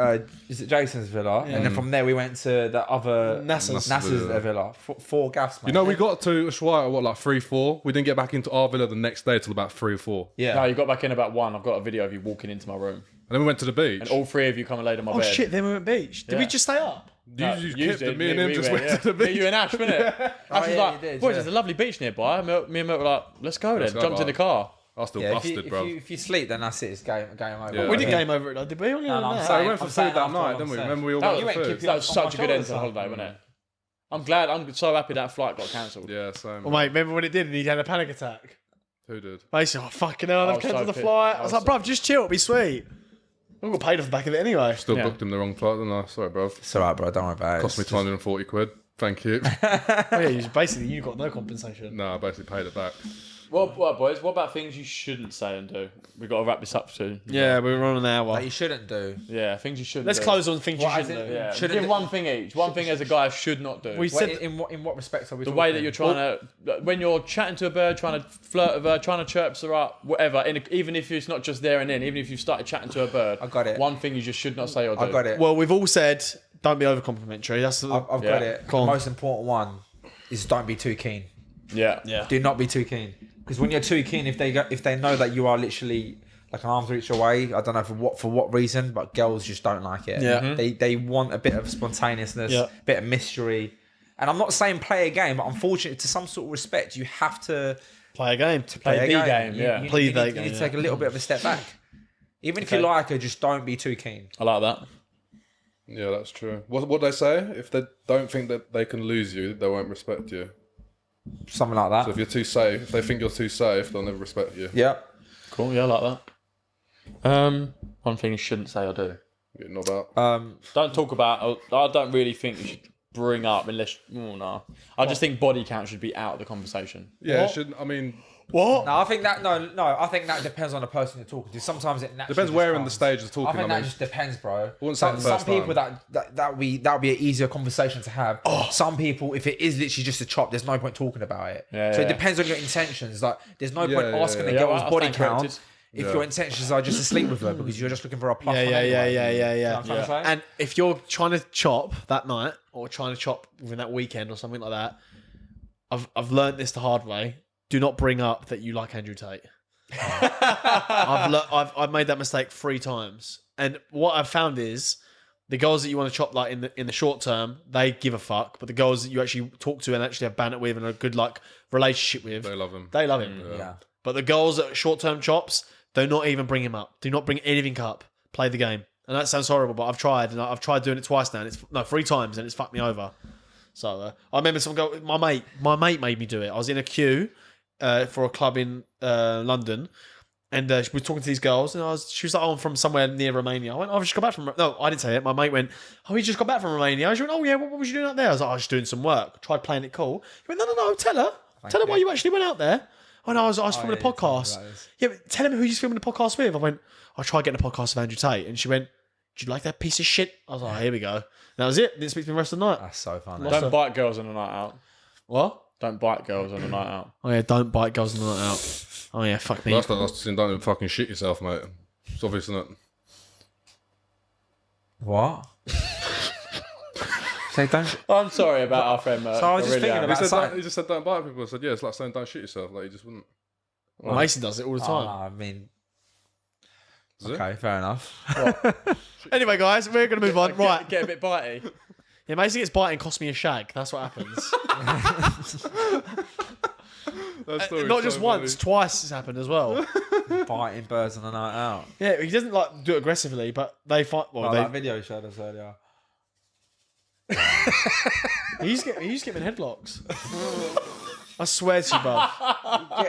is it Jason's villa, and then from there we went to the other NASA's. NASA's villa. Four gaffs, mate. You know, we got to Ushuaia, what, like 3-4? We didn't get back into our villa the next day till about 3 or 4. yeah. No, you got back in about 1. I've got a video of you walking into my room. And then we went to the beach. And all 3 of you come and laid on my Oh bed. shit! Then we went beach. Did Yeah. we just stay up? You kept did. it. Me and him just went to the Me, beach. you and Ash, wasn't it? Ash was yeah, like, you did, boys, yeah. there's a lovely beach nearby. Me and Mert were like, let's go then. go, Jumped in the car. I still Yeah, busted, bro. if you sleep, then that's it. It's game over. Yeah. We did game over it, though, did we? No, I'm Yeah, saying- we went for I'm food saying that after night, what didn't I'm we? saying. Remember we all That went was- for food? That was on such my a good end to shoulders, the son. holiday, wasn't it? I'm so happy that flight got cancelled. Yeah, same. Well, mate, remember when it did and he had a panic attack? Who did? Basically, oh, fucking hell, I they've was cancelled so the pissed. flight. I I was was like, bruv, just chill, it'll be sweet. We got paid off the back of it anyway. Still Yeah. booked him the wrong flight, didn't I? Sorry, bro. It's alright, bro. Don't worry about it. Cost me It's just- 240 quid. Thank you. Oh, yeah, basically, you got no compensation. No, I basically paid it back. Well, boys, what about things you shouldn't say and do? We've got to wrap this up soon. Yeah, we're on an hour. That you shouldn't do. Yeah, things you shouldn't Let's do. close on things you What, as shouldn't in- do. Yeah, Shouldn't give do- one thing each. One thing as a guy should not do. We Wait, said in what respect are we The talking? way that you're trying to, when you're chatting to a bird, trying to flirt with her, trying to chirp her up, whatever, even if it's not just there and then, even if you've started chatting to a bird, I got it. one thing you just should not say or do. I got it. Well, we've all said don't be over complimentary. That's I've got Yeah. it. Go The on. most important one is don't be too keen. Yeah. yeah. Do not be too keen. Because when you're too keen, if they know that you are literally like an arm's reach away, I don't know for what reason, but girls just don't like it. Yeah. Mhm. They want a bit of spontaneousness, Yeah. a bit of mystery. And I'm not saying play a game, but unfortunately, to some sort of respect, you have to Play a game. play a the game. game, You- yeah. You, Play you the need, game, you need to yeah. take a little bit of a step back. Even if you Okay. like her, just don't be too keen. I like that. Yeah, that's true. What they say? If they don't think that they can lose you, they won't respect you. Something like that. So if you're too safe, if they think you're too safe, they'll never respect you. Yeah. Cool. Yeah, I like that. One thing you shouldn't say or do. You're not about. Don't talk about. I don't really think you should bring up unless. Oh no. I just think body count should be out of the conversation. Yeah, What? it shouldn't. I mean, What? No, I think that I think that depends on the person you're talking to. Sometimes it naturally depends just where in the comes. stage of I talking. think I that mean, just depends, bro. wouldn't say the Some first people time. that would be an easier conversation to have. Some people, if it is literally just a chop, there's no point talking about it. Yeah, so yeah. it depends on your intentions. Like, there's no Yeah, point yeah, asking yeah. a Yeah, girl's I body stand count corrected. if Yeah. your intentions are just to sleep with her because you're just looking for a plus. Yeah, one yeah, yeah, anyway. yeah, yeah, You know yeah. what I'm trying to say? And if you're trying to chop that night or trying to chop within that weekend or something like that, I've learned this the hard way. Do not bring up that you like Andrew Tate. I've made that mistake 3 times, and what I've found is the girls that you want to chop like in the short term, they give a fuck, but the girls that you actually talk to and actually have banter with and a good like relationship with, they love him. they love him. yeah. But the girls that are short term chops, do not even bring him up. Do not bring anything up. Play the game. And that sounds horrible, but I've tried, and I've tried doing it twice now. And 3 times, and it's fucked me over. So I remember some girl. My mate made me do it. I was in a queue for a club in London, and we were talking to these girls, and she was like, "Oh, I'm from somewhere near Romania." I went, "Oh, I've just got back from." No, I didn't say it. My mate went, "Oh, you just got back from Romania." She went, "Oh yeah, what was you doing out there?" I was like, "I was just doing some work." Tried playing it cool. He went, "No, tell her why you actually went out there." Oh no, I was filming a yeah, you told me podcast. about this. Yeah, but tell him who you're filming the podcast with. I went, I tried getting a podcast with Andrew Tate, and she went, "Do you like that piece of shit?" I was like, "Here we go." And that was it. Didn't speak to me the rest of the night. That's so funny. Lost Don't bite girls on a night out. What? Don't bite girls on a night out. Oh yeah, don't bite girls on the night out. Oh yeah, fuck me. Last time I was saying, don't even fucking shit yourself, mate. It's obvious, isn't it? What? Say don't. I'm sorry about our friend. So I was just thinking He, about said, something. he just said don't bite people. I said, yeah, it's like saying don't shit yourself. Like, he just wouldn't. Well, Mason does it all the time. I mean, Is it? okay, fair enough. Anyway, guys, we're gonna move on. Right. Get a bit bitey. Yeah, Mason gets biting, cost me a shag. That's what happens. That story's Not so just funny. once, twice it's happened as well. Biting birds on a night out. Yeah, he doesn't like do it aggressively, but they fight. Well, Like they, that video you showed us earlier. he used to get him in headlocks. I swear to you, bub.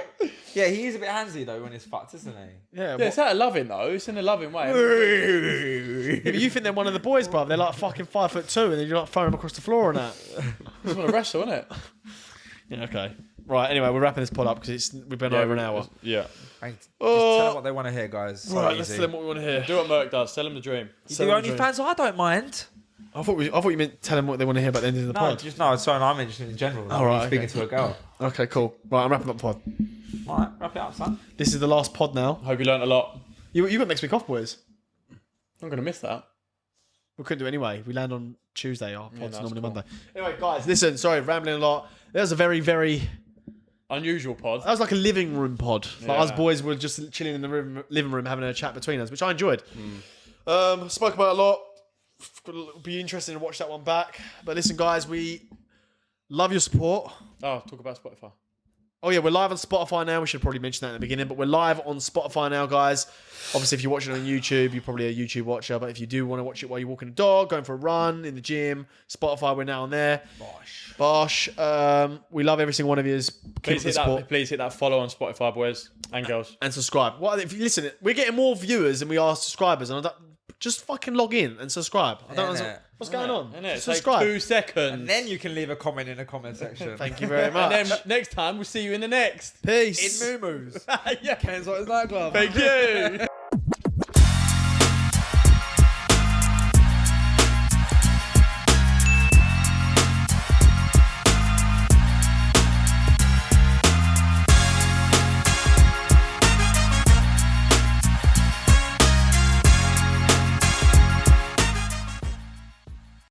Yeah, he is a bit handsy though when he's fucked, isn't he? Yeah, Yeah, it's out of loving though. It's in a loving way. Yeah, but you think they're one of the boys, bruv. They're like fucking 5'2", and then you're like throwing them across the floor and that. Just want to wrestle, isn't it? Yeah, okay. Right, anyway, we're wrapping this pod up because we've been over an hour. Yeah. Just tell them what they want to hear, guys. So Right, let's easy. tell them what we want to hear. Do what Merc does. Tell him the dream. You do OnlyFans? I don't mind. I thought you meant tell them what they want to hear about the end of the No, pod. just no. Sorry, I'm interested in general. Oh, right, speaking okay. to a girl. Okay, cool. Right, I'm wrapping up the pod. All right, wrap it up, son. This is the last pod now. Hope you learnt a lot. You got next week off, boys. I'm going to miss that. We couldn't do it anyway. We land on Tuesday. Our pod's that's normally cool. Monday. Anyway, guys, listen. Sorry, rambling a lot. That was a very, very... Unusual pod. That was like a living room pod. Like Yeah. us boys were just chilling in the living room having a chat between us, which I enjoyed. Spoke about it a lot. Be interested to watch that one back. But listen, guys, we love your support. Oh, talk about Spotify. Oh yeah, we're live on Spotify now. We should probably mention that in the beginning, but we're live on Spotify now, guys. Obviously, if you're watching on YouTube, you're probably a YouTube watcher. But if you do want to watch it while you're walking the dog, going for a run, in the gym, Spotify, we're now on there. Bosh. We love every single one of you. Please hit that follow on Spotify, boys and girls. And subscribe. Well, if you listen, we're getting more viewers than we are subscribers. And just fucking log in and subscribe. I don't know what's going on. Just subscribe. 2 seconds. And then you can leave a comment in the comment section. Thank you very much. And then next time, we'll see you in the next. Peace. In Moo-Moos. Yeah. Ken's like his nightclub. Thank you.